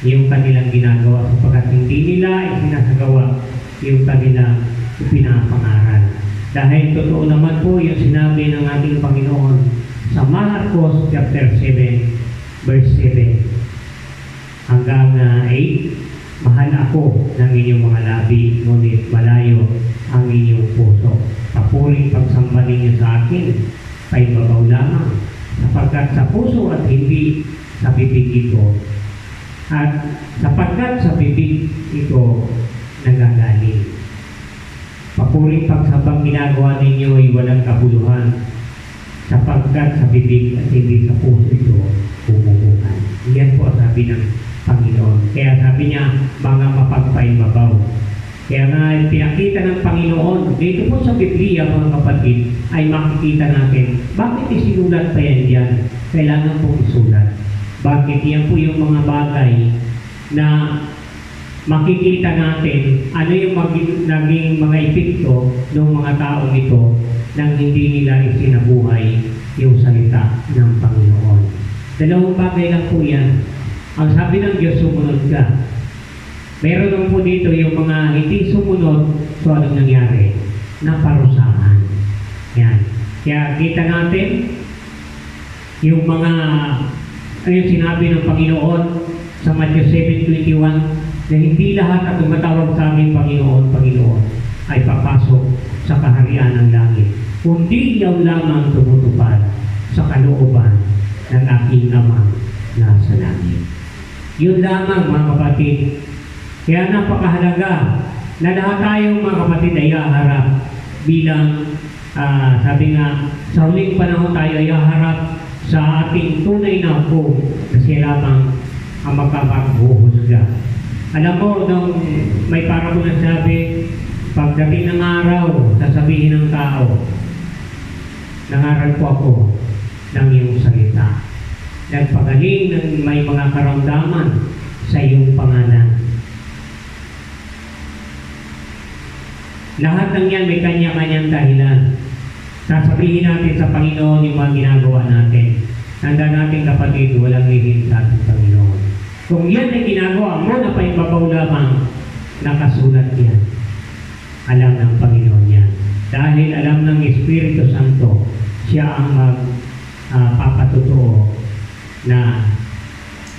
yung kanilang ginagawa sapagkat hindi nila isinasagawa yung kanilang pinapangaral. Dahil totoo naman po yung sinabi ng ating Panginoon sa Marcos chapter 7 verse 7 hanggang 8, mahal ako ng inyong mga labi, ngunit malayo ang inyong puso. Papuring pagsamba ninyo sa akin ay babaw lamang, sapagkat sa puso at hindi sa bibig ito, at sapagkat sa bibig ito nagagaling. Papuring pagsambang ginagawa ninyo ay walang kabuluhan, sapagkat sa bibig at hindi sa puso ito bumubukan. Yan po sabi ng Panginoon. Kaya sabi niya, mga mapagpaibabaw. Kaya nga pinakita ng Panginoon, dito po sa Biblia, mga kapatid, ay makikita natin, bakit isinulat pa yan dyan? Kailangan po isulat. Bakit? Yan po yung mga bagay na makikita natin ano yung naging mga epekto ng mga taong ito nang hindi nila isinabuhay yung salita ng Panginoon. Dalawang bagay lang po yan. Ang sabi ng Diyos, sumunod ka. Meron lang po dito yung mga hindi sumunod, so anong nangyari? Naparusahan. Yan. Kaya kita natin yung mga ano yung sinabi ng Panginoon sa Matthew 7:21 na hindi lahat at tumatawag sa amin Panginoon, Panginoon ay papasok sa kaharian ng langit. Kundi yaw lamang tumutupad sa kalooban ng aking Ama na sa langit. Yun lamang, mga kapatid. Kaya napakahalaga na lahat tayong mga kapatid ay haharap bilang sabi nga, sa huling panahon tayo ay haharap sa ating tunay na ako na siya lamang ang makapaghuhusga. Alam mo, nung may parang na sabi, pagdating ng araw, sasabihin ng tao, nangaral po ako ng iyong salita. Nagpagaling ng may mga karamdaman sa iyong pangalan. Lahat ng yan may kanya-kanyang dahilan. Sasabihin natin sa Panginoon yung mga ginagawa natin. Tanda natin, kapatid, walang lihim sa ating Panginoon. Kung yan ay ginagawa mo na paibabaw lamang, nakasulat yan. Alam ng Panginoon yan. Dahil alam ng Espiritu Santo, siya ang magpapatotoo na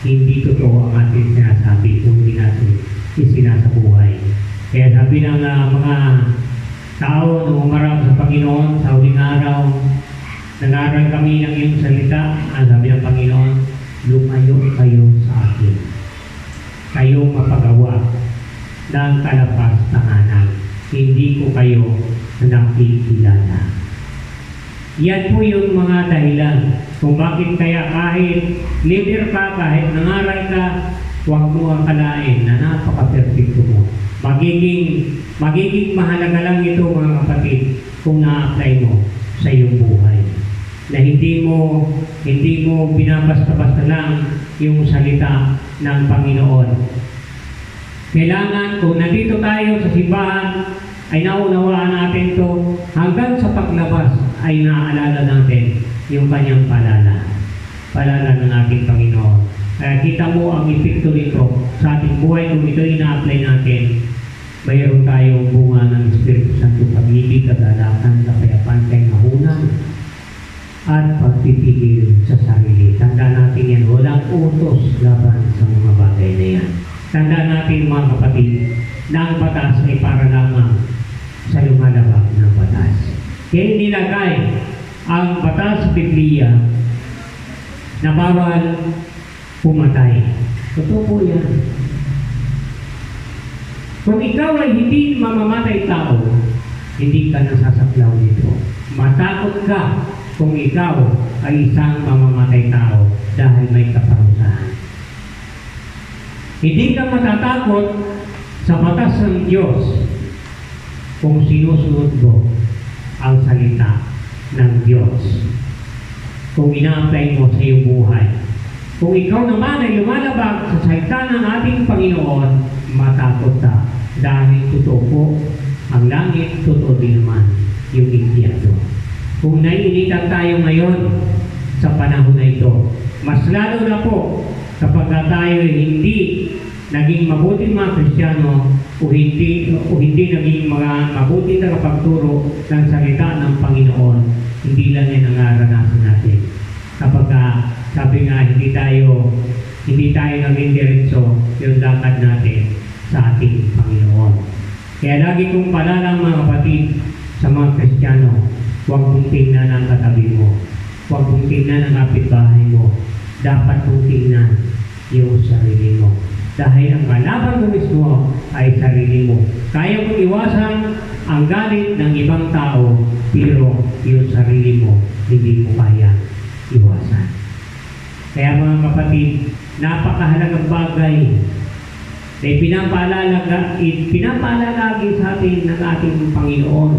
hindi totoo ang ating sinasabi kung hindi natin isinasabuhay. Kaya sabi ng mga tao na umarap sa Panginoon sa huling araw, nag-aaral kami ng iyong salita, ang sabi ng Panginoon, lumayo kayo sa akin. Kayo mapagawa ng kalapas-tanganan. Hindi ko kayo nakikilala. Yan po yung mga dahilan kung bakit kaya kahit leader ka, kahit nangaral ka, huwag mo akalain na napaka-perfecto mo. Magiging mahalaga lang ito mga kapatid kung na-apply mo sa iyong buhay. Na hindi mo binabasta-basta lang yung salita ng Panginoon. Kailangan kung nandito tayo sa simbahan ay naunawaan natin to hanggang sa paglabas ay naaalala natin yung kanyang palala ng ating Panginoon. Kaya kita mo ang epekto nito sa ating buhay kung ito ina-apply natin. Mayroon tayong bunga ng Espiritu Santo, pag-ibig, kagalakan, kapayapaan, kainahunan, at pagpipigil sa sarili. Tandaan natin yan, walang utos laban sa mga bagay na yan. Tandaan natin mga kapatid, na ang batas ay para lamang sa lumalabag ng batas. Kaya nilagay ang batas sa Biblia na bawal pumatay. Totoo po yan. Kung ikaw ay hindi mamamatay tao, hindi ka nasasaklaw nito. Matakot ka kung ikaw ay isang mamamatay tao dahil may kaparusahan. Hindi ka matatakot sa batas ng Diyos kung sinusunod mo ang salita ng Diyos. Kung ina-apply mo sa iyong buhay. Kung ikaw naman ay lumalabag sa salita ng ating Panginoon, matakot ka. Dahil totoo po, ang langit, totoo din naman yung impyerno. Kung naiinitan tayo ngayon sa panahon na ito, mas lalo na po kapag tayo hindi naging mabuting mga Kristiyano o hindi naging mga mabuting tagapagturo ng salita ng Panginoon, hindi lang yan ang naranasan natin. Kapag sabi nga, hindi tayo naging diretso yung lakad natin sa ating Panginoon. Kaya lagi kong palalang mga kapatid sa mga Kristiyano, huwag mong tingnan ang katabi mo. Huwag mong tingnan ang kapitbahay mo. Dapat mong tingnan yung sarili mo. Dahil ang kalaban mo mismo ay sarili mo. Kaya mong iwasan ang galit ng ibang tao, pero yung sarili mo, hindi mo kaya iwasan. Kaya mga kapatid, napakahalagang bagay na pinapaalala lagi sa atin ng ating Panginoon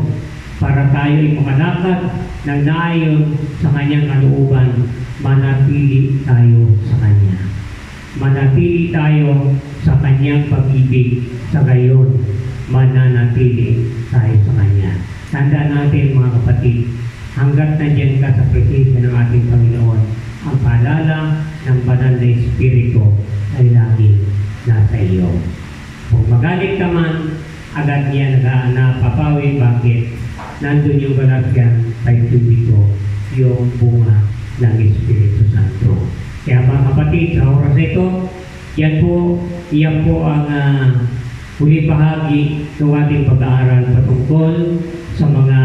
para tayo ay makalakad ng naayon sa kanyang kalooban, manatili tayo sa kanya. Manatili tayo sa kanyang pag-ibig, sa gayon, mananatili tayo sa kanya. Tandaan natin mga kapatid, hanggat nandiyan ka sa presensya ng ating Panginoon, ang paalala ng banal na Espiritu ay lagi nasa iyo. Kung magalit ka man, agad niya napapawi. Bakit? Nandun yung Galatians 5:22, yung bunga ng Espiritu Santo. Kaya mga kapatid, sa oras na ito, iyan po ang huli bahagi ng ating pag-aaral patungkol sa mga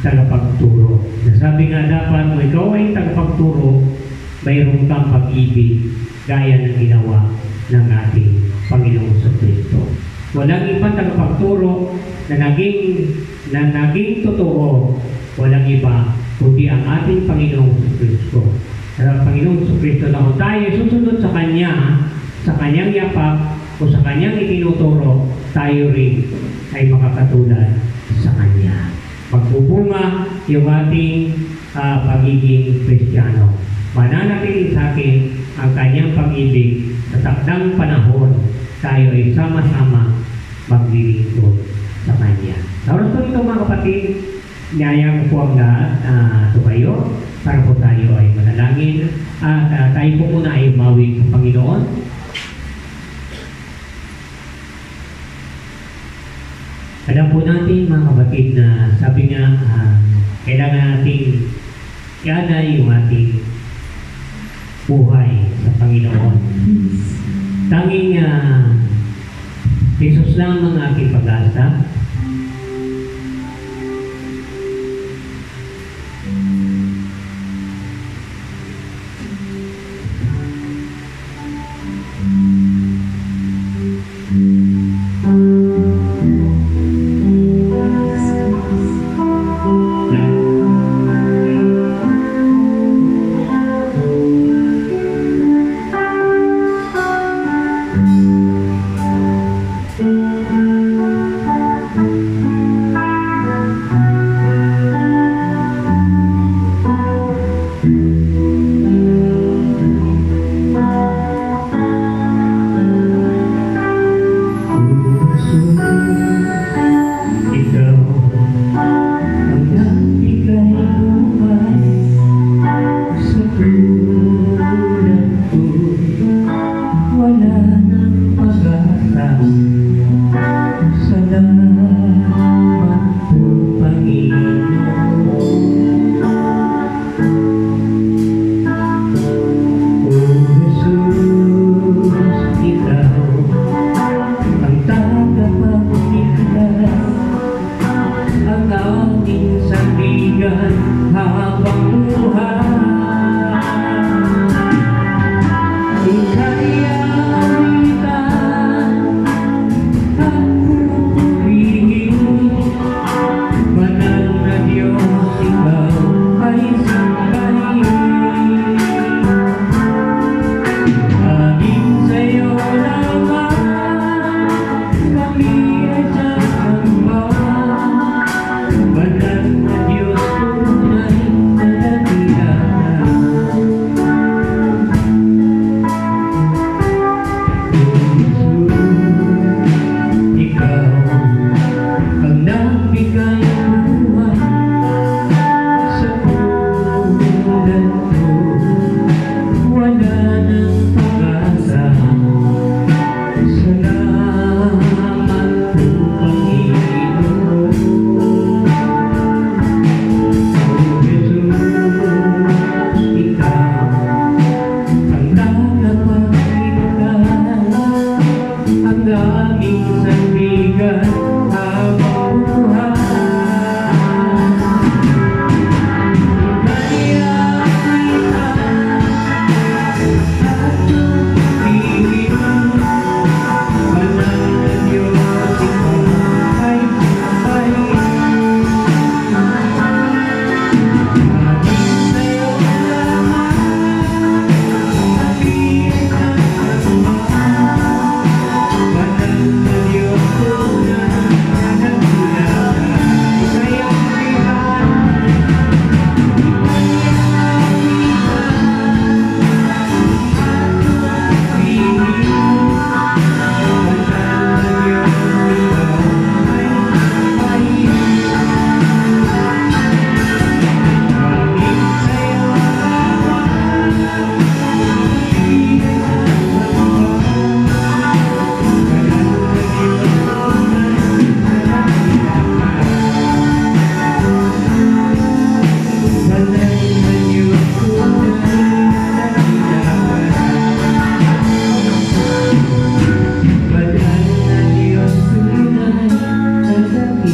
tagapagturo. Nasabi nga dapat, kung ikaw ay tagapagturo, mayroon kang pag-ibig gaya ng ginawa ng ating Panginoong Kristo. Walang ibang tagapagturo na naging totoo, walang iba kundi ang ating Panginoong Kristo. Ang Panginoong Kristo na kung tayo susunod sa Kanya, sa Kanyang yapak o sa Kanyang itinuturo, tayo rin ay makakatulad sa Kanya. Magbubunga yung ating pagiging Kristiyano. Mananatili sa akin ang Kanyang pag-ibig sa takdang panahon, tayo ay sama-sama maglilingkod sa Kanya. Sa oras po ito mga kapatid, niyaya ko po ang lahat tumayo para po tayo ay manalangin at tayo po muna ay umawit sa Panginoon. Alam po natin mga kapatid na sabi nga kailangan natin ianay yung ating buhay sa Panginoon. Tanging Jesus lang ang aking pag-asa.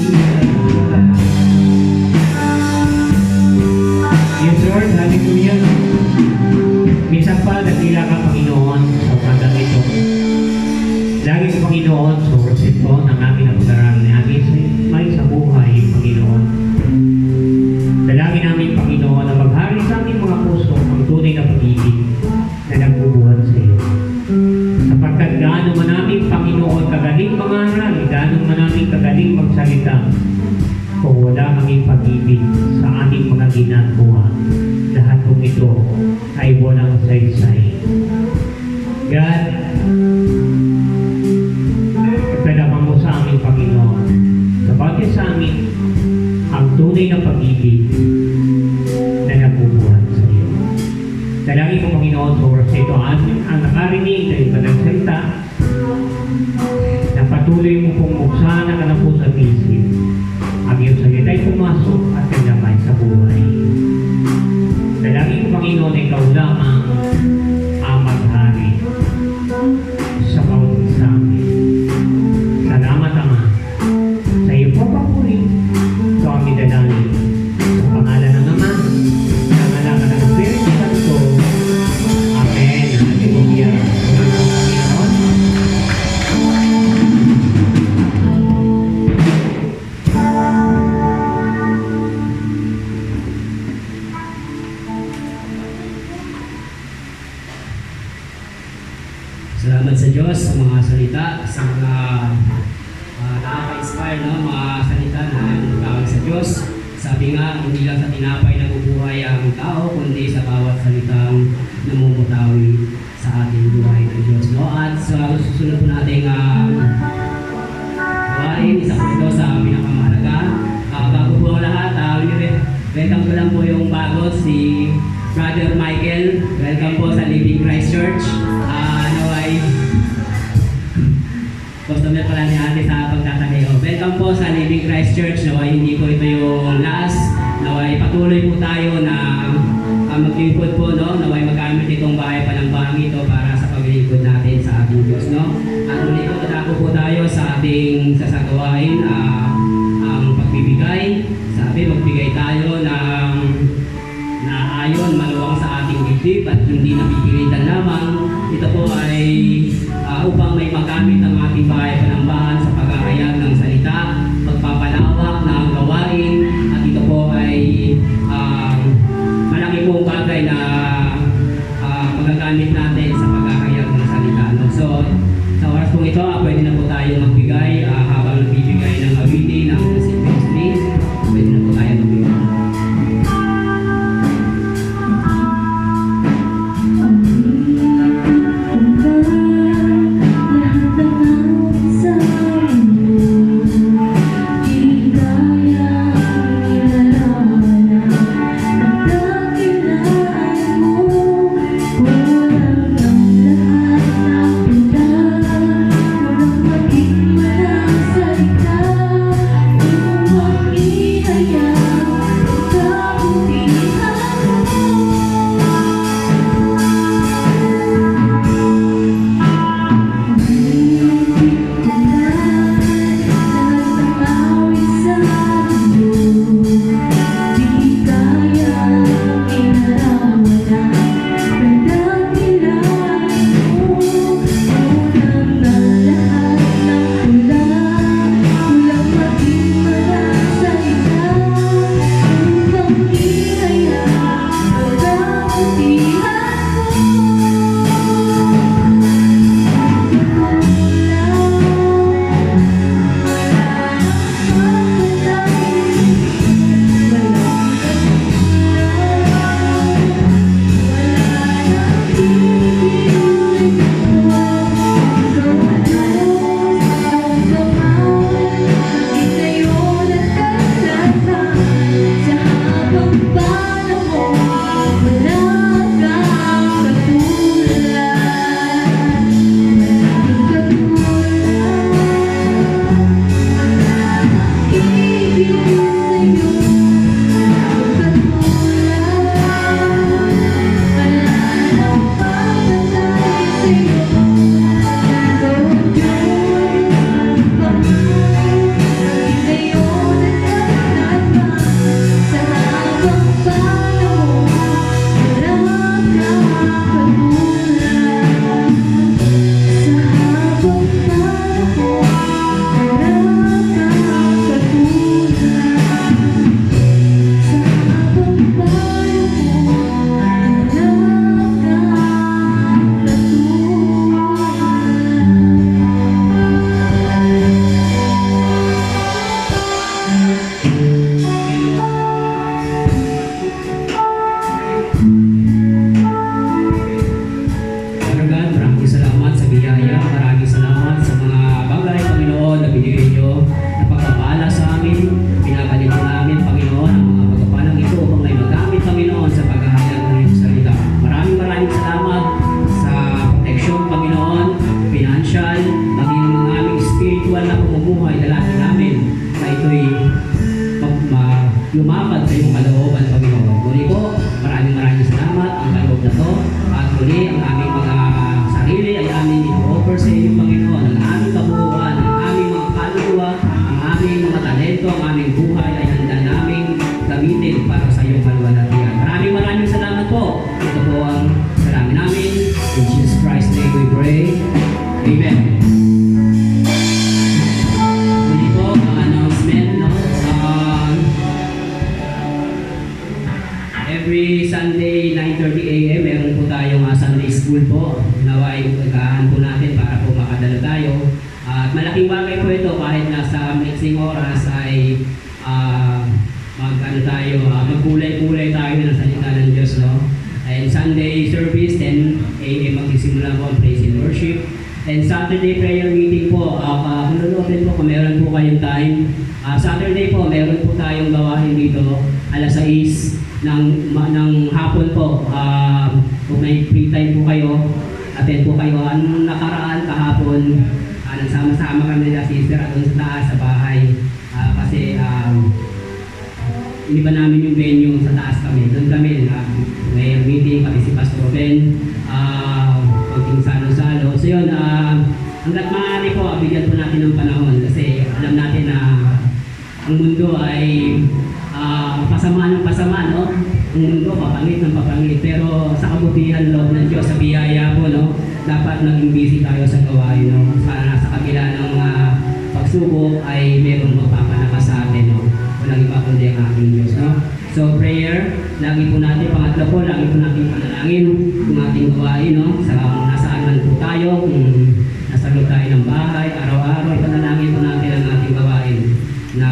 Yes, Lord, hallelujah. Minsan pa, nagkila ka, Panginoon, sa pandang ito. Lagi ko, Panginoon, surosin po ng aming napag-aralan ni Agis may sa buhay, Panginoon. Dalangin namin, Panginoon, na maghari sa aming mga puso ang tunay na pag-ibig na nagbubuhan sa iyo. Sapagkat gaano man namin, Panginoon, kagaling mangaral, gaano man namin kagaling magsalita, kung wala kaming pag-ibig sa ating mga ginagawa, lahat kong ito ay walang saysay. God, ipadaman mo sa aming Panginoon, sabagay sa amin ang tunay na pag-ibig na nabubuhat sa iyo. Dalangin ko, Panginoon, sa oras na ito, ang nakarinig na iba ng salita, na patuloy mo pong buksan ang anak po sa isip, ang iyong salita ay pumasok at kanyamay sa buhay. Dalangin ko, Panginoon, na ikaw lamang ang maghari sa bawat isa amin. Salamat, Ama, sa iyo po papuri. Ito ang idalangin sa pangalan ng Ama, sa pangalan ng Espiritu Santo. Amen. Hallelujah. Panginoon. Salamat sa Diyos sa mga salita, sa mga nakaka-inspire, no? Mga salita na tawag sa Diyos. Sabi nga, hindi lang sa tinapay nabubuhay ang tao, kundi sa bawat salitang namumutawi sa ating buhay ng Diyos. No? At sa susunod po nating gawain, isa po ito sa pinakamahalaga. Bago po ang lahat, welcome ko lang po yung bago, si Brother Michael. Welcome po sa Living Christ Church. Naway, customer pala ni ate sa pagtatayo. Welcome po sa Living Christ Church. Naway, hindi po ito yung last. Naway, patuloy po tayo na maglingkod po, no? Naway, magamit itong bahay pa ng bahay ito para sa paglingkod natin sa ating Diyos, no? At muli po, tatako po tayo sa ating sasagawain, ang pagbibigay. Sabi, magbigay tayo ng ayon, maluwang sa ating dibdib at hindi napipilitan lamang. Ito po ay upang may magamit ang ating bahay panambahan sa pag-aayag ng salita, pagpapalawak ng gawain, at ito po ay malaki pong bagay na magagamit natin sa pag-aayag ng salita. No? So, sa oras pong ito, pwede na po tayo magbigay habang nagbibigay ng awitin. lumakad sa iyong kalooban, Panginoon. Muli po, maraming salamat ang kaloob na to. At muli, ang aming mga sarili ay aming ino-offer sa iyo, Panginoon. Ang aming kabuuan, ang aming mga kaluluwa, ang aming mga talento, ang aming buhay ay handa naming gamitin para sa iyong kaluwalhatian. Maraming salamat po. Ito po ang salamin namin. In Jesus Christ's name we pray. Amen. Muli po, ang announcement, no? Every Sunday, 9:30 a.m., meron po tayong Sunday School po. Naway, pagkaan po natin para po makadala tayo. At malaking bagay po ito kahit nasa mixing oras ay magkulay-kulay tayo ng salita ng Diyos, no? And Sunday service, 10 a.m. magsisimula po ang praise and worship. And Saturday prayer meeting po, kung nanonood po kung meron po kayong time. Saturday po, meron po tayong gawain dito, alas 6 ng hapon po. Kung may free time po kayo, attend po kayo. Anong nakaraan kahapon, nagsama-sama kami nila sister at doon sa taas sa bahay. Kasi iniba namin yung venue sa taas kami. Doon kami, may meeting, pati si Pastor Ben, konting salo-salo. So yun, hanggat maaari po, bigyan po natin ng panahon kasi alam natin na ang mundo ay pasama ng pasama, no? Ang mundo, papangit ng papangit. Pero sa kabutihan loob ng Diyos, sa biyaya po, no? Dapat naging busy tayo sa gawain, no? Para sa kabila ng pagsubok ay mayroong magpapalakas sa atin, no? Walang iba kundi ang ating Diyos, no? So prayer, lagi po natin, pangatlo po, lagi po natin panalangin kung ating gawain, no? Sa nasaan man po tayo, kung nasa loob tayo ng bahay, araw-araw, panalangin po natin ang ating gawain na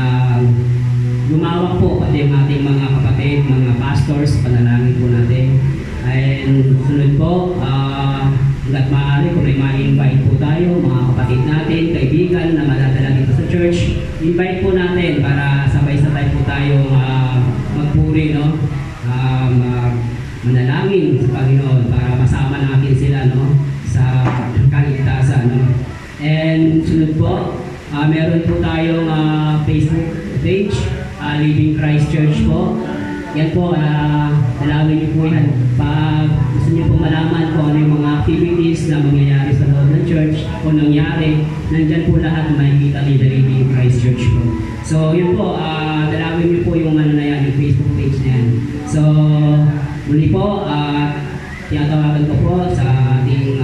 lumawak po pati ang ating mga kapatid, mga pastors, panalangin po natin. And sunod po, hanggat maaari kung may ma-invite po tayo, mga kapatid natin, kaibigan na madadala dito sa church, invite po natin para sabay-sabay po tayo magpuri, no? Manalangin sa Panginoon para masama natin sila, no? Sa kaligtasan, no? And sunod po, meron po tayong Facebook page, Living Christ Church po. Yan po, dalawin niyo po yan. Pag gusto niyo po malaman kung ano yung mga activities na mangyayari sa loob ng church o nangyari, nandyan po lahat makikita ni The Living Christ Church po. So yun po, dalawin niyo po yung ano na yan, yung Facebook page na yan. So muli po, tinatawagan ko po sa ating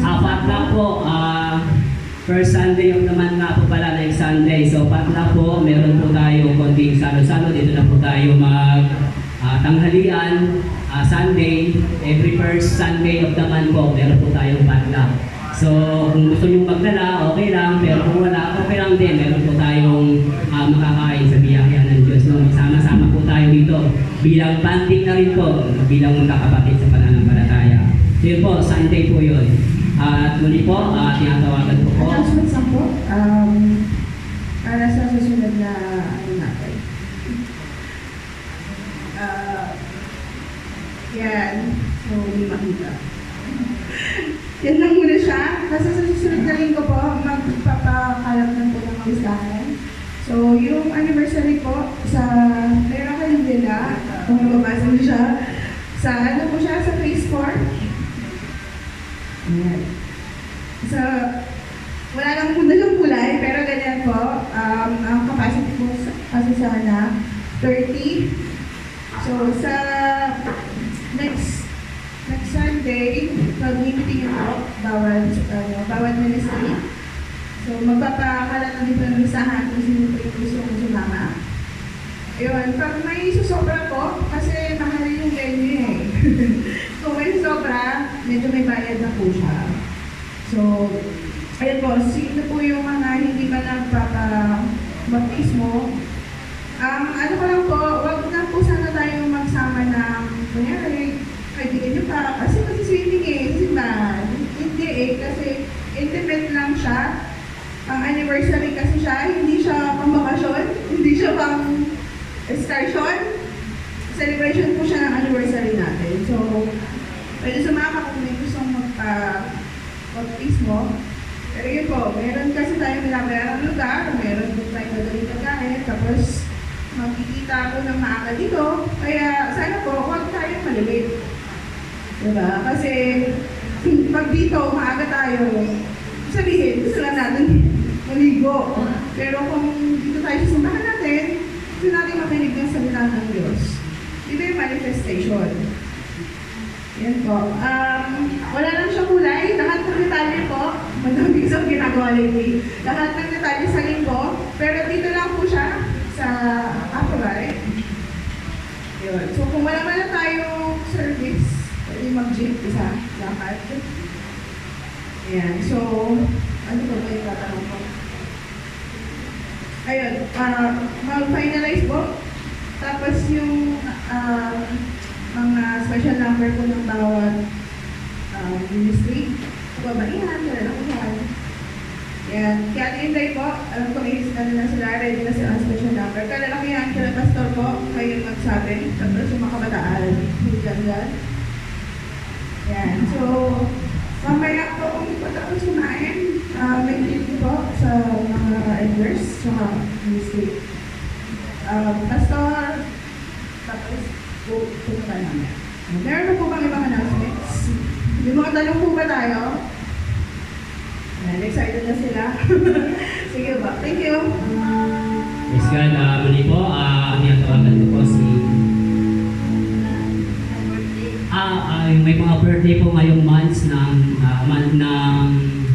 patla po, first Sunday yung naman nga po pala next Sunday. So patla po, meron po tayo konting salo-salo. Dito na po tayo tanghalian, Sunday. Every first Sunday of the month po, meron po tayong patla. So kung gusto nyo magdala, okay lang. Pero kung wala, okay lang din. Meron po tayong makakain sa biyaya ng Diyos. No? Sama-sama po tayo dito. Bilang banding na rin po, bilang magkakapatid sa pananampalataya. So yun po, Sunday po yun. At muli po, tinatawagan ko po. Announcements lang po. Para sa susunod na ano natin. Yan. So, hindi makita. Yan lang muna siya. Kasi sa susunod na linggo po, magpapakalap na po ng listahan. So, yung anniversary po, meron kayo nila, kung nababasa niyo siya, ano po siya, sa phase 4. Ayan. So, wala lang po dalang kulay, pero ganyan po. Ang capacity po kasi sana 30. So, sa next Sunday, pag-meeting po, bawat ministry. So, magpapakalat na din po ng listahan kung sino po yung gusto kong sumama. Ayun, pag may susobra po, kasi mahal yung venue eh. Kung may sobra, medyo may bayad na po siya. So, ayun po, sino po yung mga hindi pa nagpapabaptismo? Ano ko lang po, wag na po sana tayo magsama ng, kunyari, kaibigan nyo pa, kasi mag-swimming eh, simbahan. Hindi eh, kasi intimate lang siya. Ang anniversary kasi siya, hindi siya pang-bakasyon, hindi siya pang-excursion. Celebration po siya ng anniversary natin. So, pwede sumama kung may gustong magpa-baptismo. Pero yun po, meron kasi tayong binabayarang lugar, meron po tapos magkikita ako ng maaga dito. Kaya sana po, huwag tayong malilate. Diba? Kasi pag dito, maaga tayo, sabihin, gusto lang natin maligo. Pero kung dito tayo sa simbahan natin, gusto natin makinig ng salita ng Diyos. Ito yung manifestation. Yan po. Wala lang siyang kulay. Lahat ng detalye po, madami isang ginagawa lately. Lahat ng detalye sa linggo. Pero dito lang po siya sa Apolay. Yun. So kung wala man na tayong service, pwede mag-jeep isa. Lakad. Ayan. So, ano po ba yung tatanong ko? Ayun. Mag-finalize po. Tapos yung mga special number po ng bawat ministry. Babaihan, kalalakihan. Yan. Kaya Inday po, alam ko is na sila, ready na sila ang special number. Kalalakihan, kila pastor po, kayo magsabi. Tapos yung mga kabataan, dyan. Yan. So, mamaya po kung hindi po tapos kumain, may gift po sa mga elders, sa ministry. Pastor, tapos pupunta namin. Meron na po bang ibang announcements? Yung mga tanong po ba tayo? Excited na sila. Sige ba? Thank you. Praise God. Muli po, niyatawagan ko po si... may mga birthday po ngayong month ng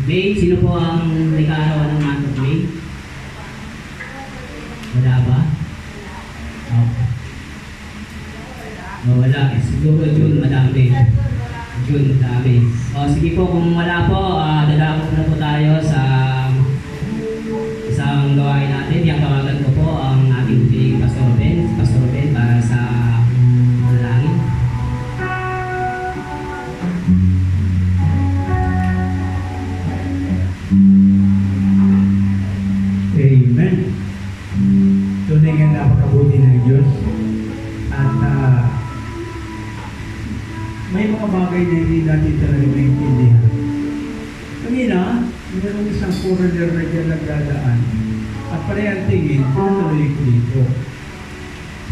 May. Sino po ang nag-aarawan ng month of May? Wala ba? Okay. Wala. Siguro June, madami. June, madami. Sige po, kung wala po, dadako na po tayo sa isang gawain natin. Yung tawagan ko po ang ating muling Pastor Ben para sa manalangin. Amen. Tunay nga napakabuti ng Diyos. At may mga bagay na hindi natin talaga maintindihan. Kanina, mayroong isang foreigner na dyan nagdadaan. At pala yung tingin, tuloy ko dito.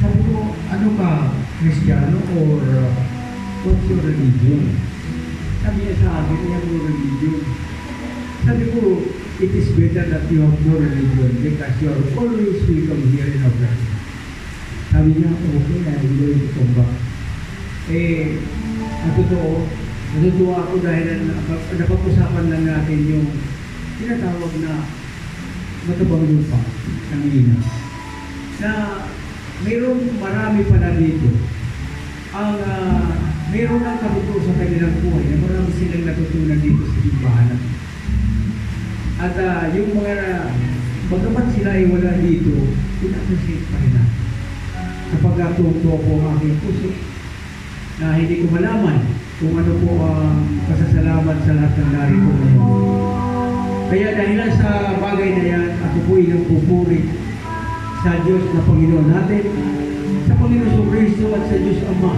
Sabi ko, ano ka, Kristiyano or what's your religion? Sabi niya sa akin, I have no religion. Sabi ko, it is better that you have no religion because you are always welcome here in our church. Sabi niya, okay, I'm going to come back. Ang totoo, natutuwa ako dahil napag-usapan lang natin yung tinatawag na matabang lupa ng ina. Na mayroong marami pala dito. Mayroon ang natutuwa sa kanilang buhay na marami silang natutunan dito sa simbahan. At yung mga bagamat sila ay wala dito, pinappreciate pa rin natin. Kapag tuwa po ang aking puso, na hindi ko malaman kung ano po ang pasasalamat sa lahat ng narito ngayon. Kaya dahil sa bagay na yan, ako po ilang pupuri sa Diyos na Panginoon natin, sa Panginoon Kristo at sa Diyos Ama,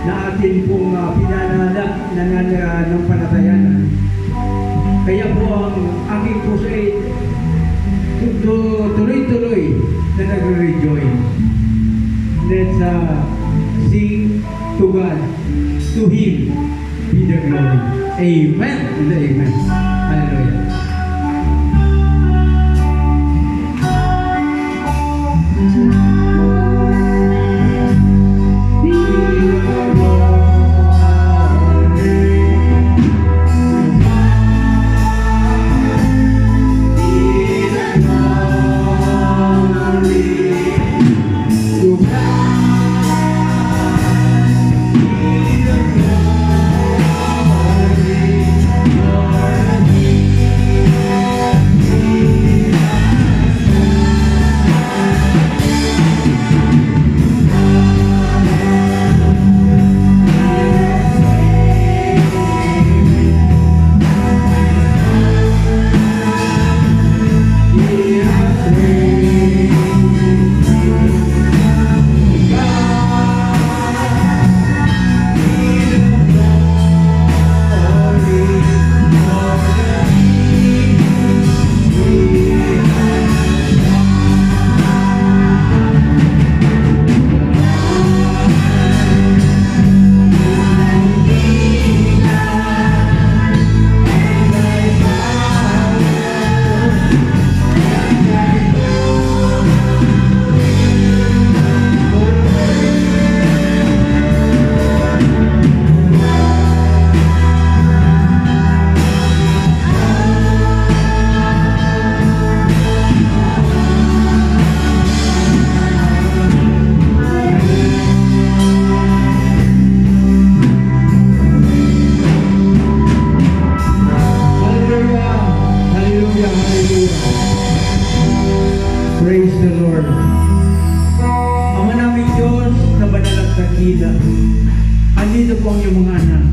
na atin pong pinananak na nananampalatayanan. Kaya po ang aking puso ay tuloy-tuloy na nagre-rejoice. Let's sing to God, to Him be the glory. Amen and amen. Hallelujah. Lord, inyong mga anak.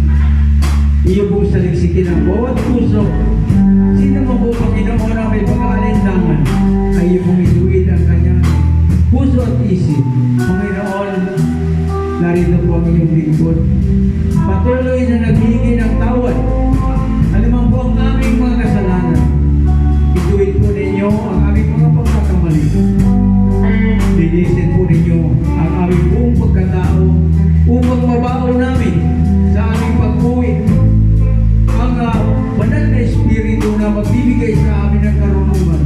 Iyo pong saliksikin ang bawat puso. Sino mo po, Panginoon, ang may pag-aalinlangan, ay iyo pong ituwid ang kanyang puso at isip. Panginoon, narito po ang inyong lingkod. Patuloy na naghihingi ng tawad. Alam po ang aming mga kasalanan. Ituwid po ninyo ang aming mga pagkakamali. Linisin po ninyo ang aming buong pagkatao upang mabaon namin sa aming pag-uwi ang banal na Espiritu na magbibigay sa amin ng karunungan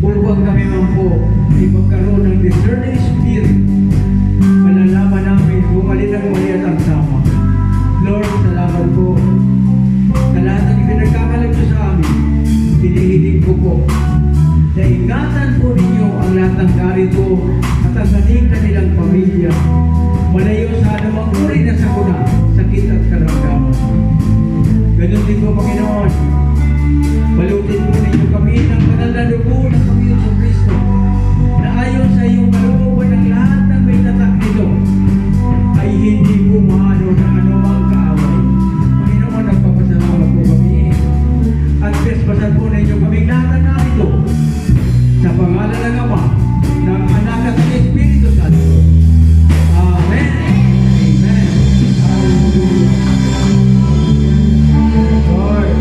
upang kami man po ay magkaroon ng discerning spirit. Malalaman namin kung alin ang mali at ang tama. Lord, salamat po sa lahat ng pinagkakalam nyo sa amin. Pinihiling ko po na ingatan po ninyo ang lahat ng garito at ang kanilang pamilya. Malayo sa anumang uri na sakuna, sakit at karamdaman. Ganun din po, Panginoon. Balutin po ninyo kami ng banal na dugo ng Panginoon Kristo na ayon sa iyong kalooban ng lahat ng may tatak nito ay hindi po maano ng anumang kaaway. Panginoon, nagpapasalamat po kami at pespasan po ninyo kaming lahat ng narito sa pangalan ng Ama, ng Anak at ng Espiritu Santo. Amen. Amen. Hallelujah. Lord,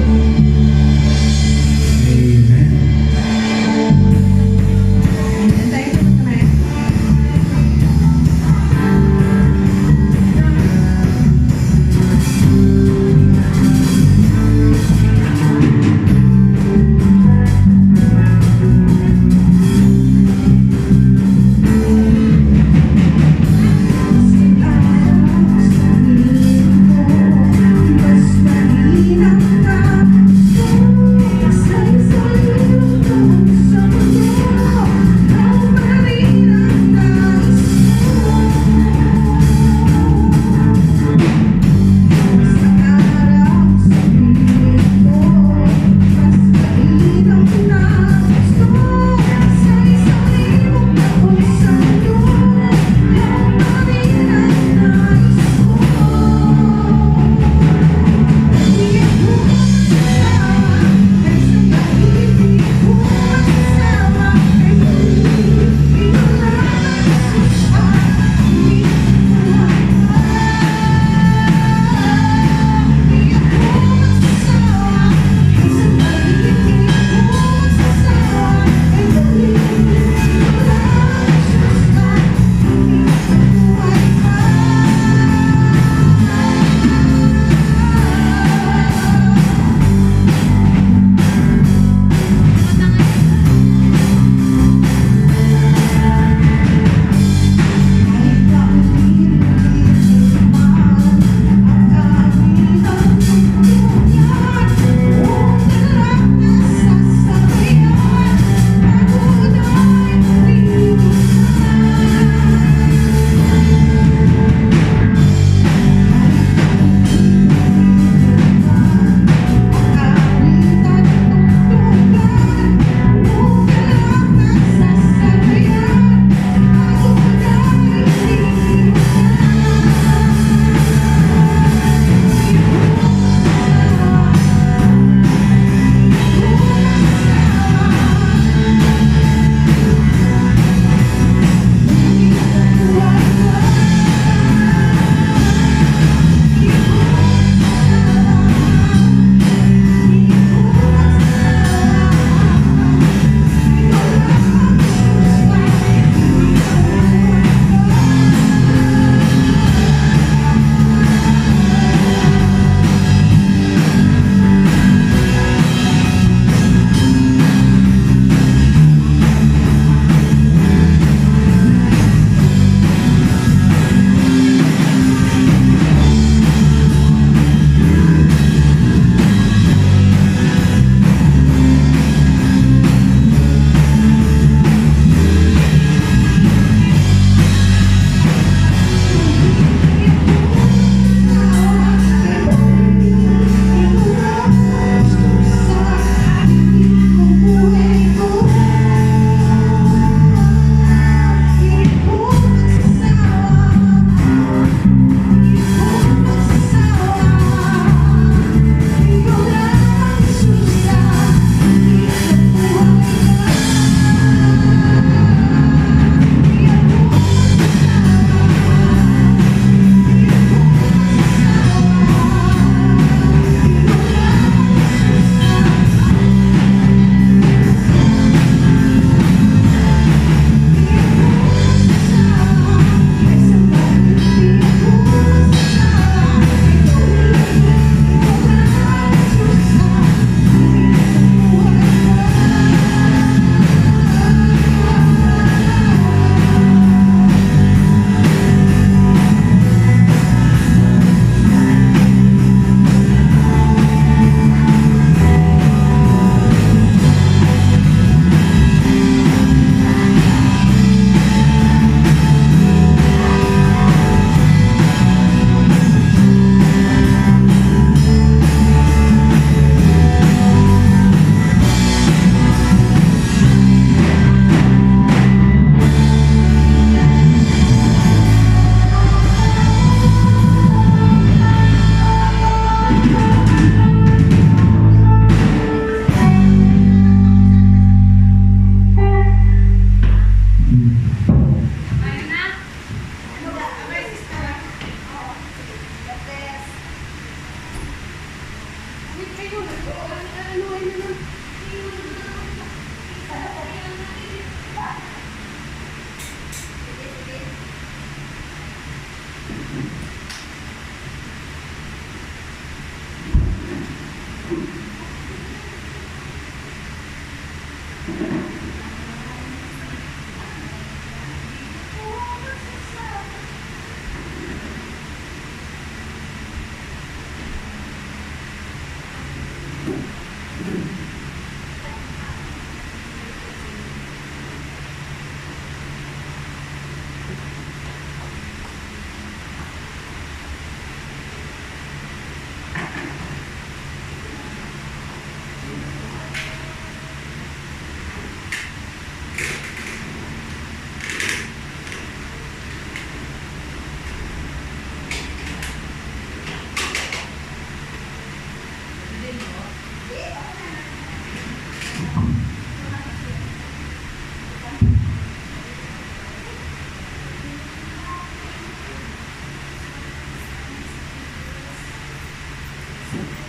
So,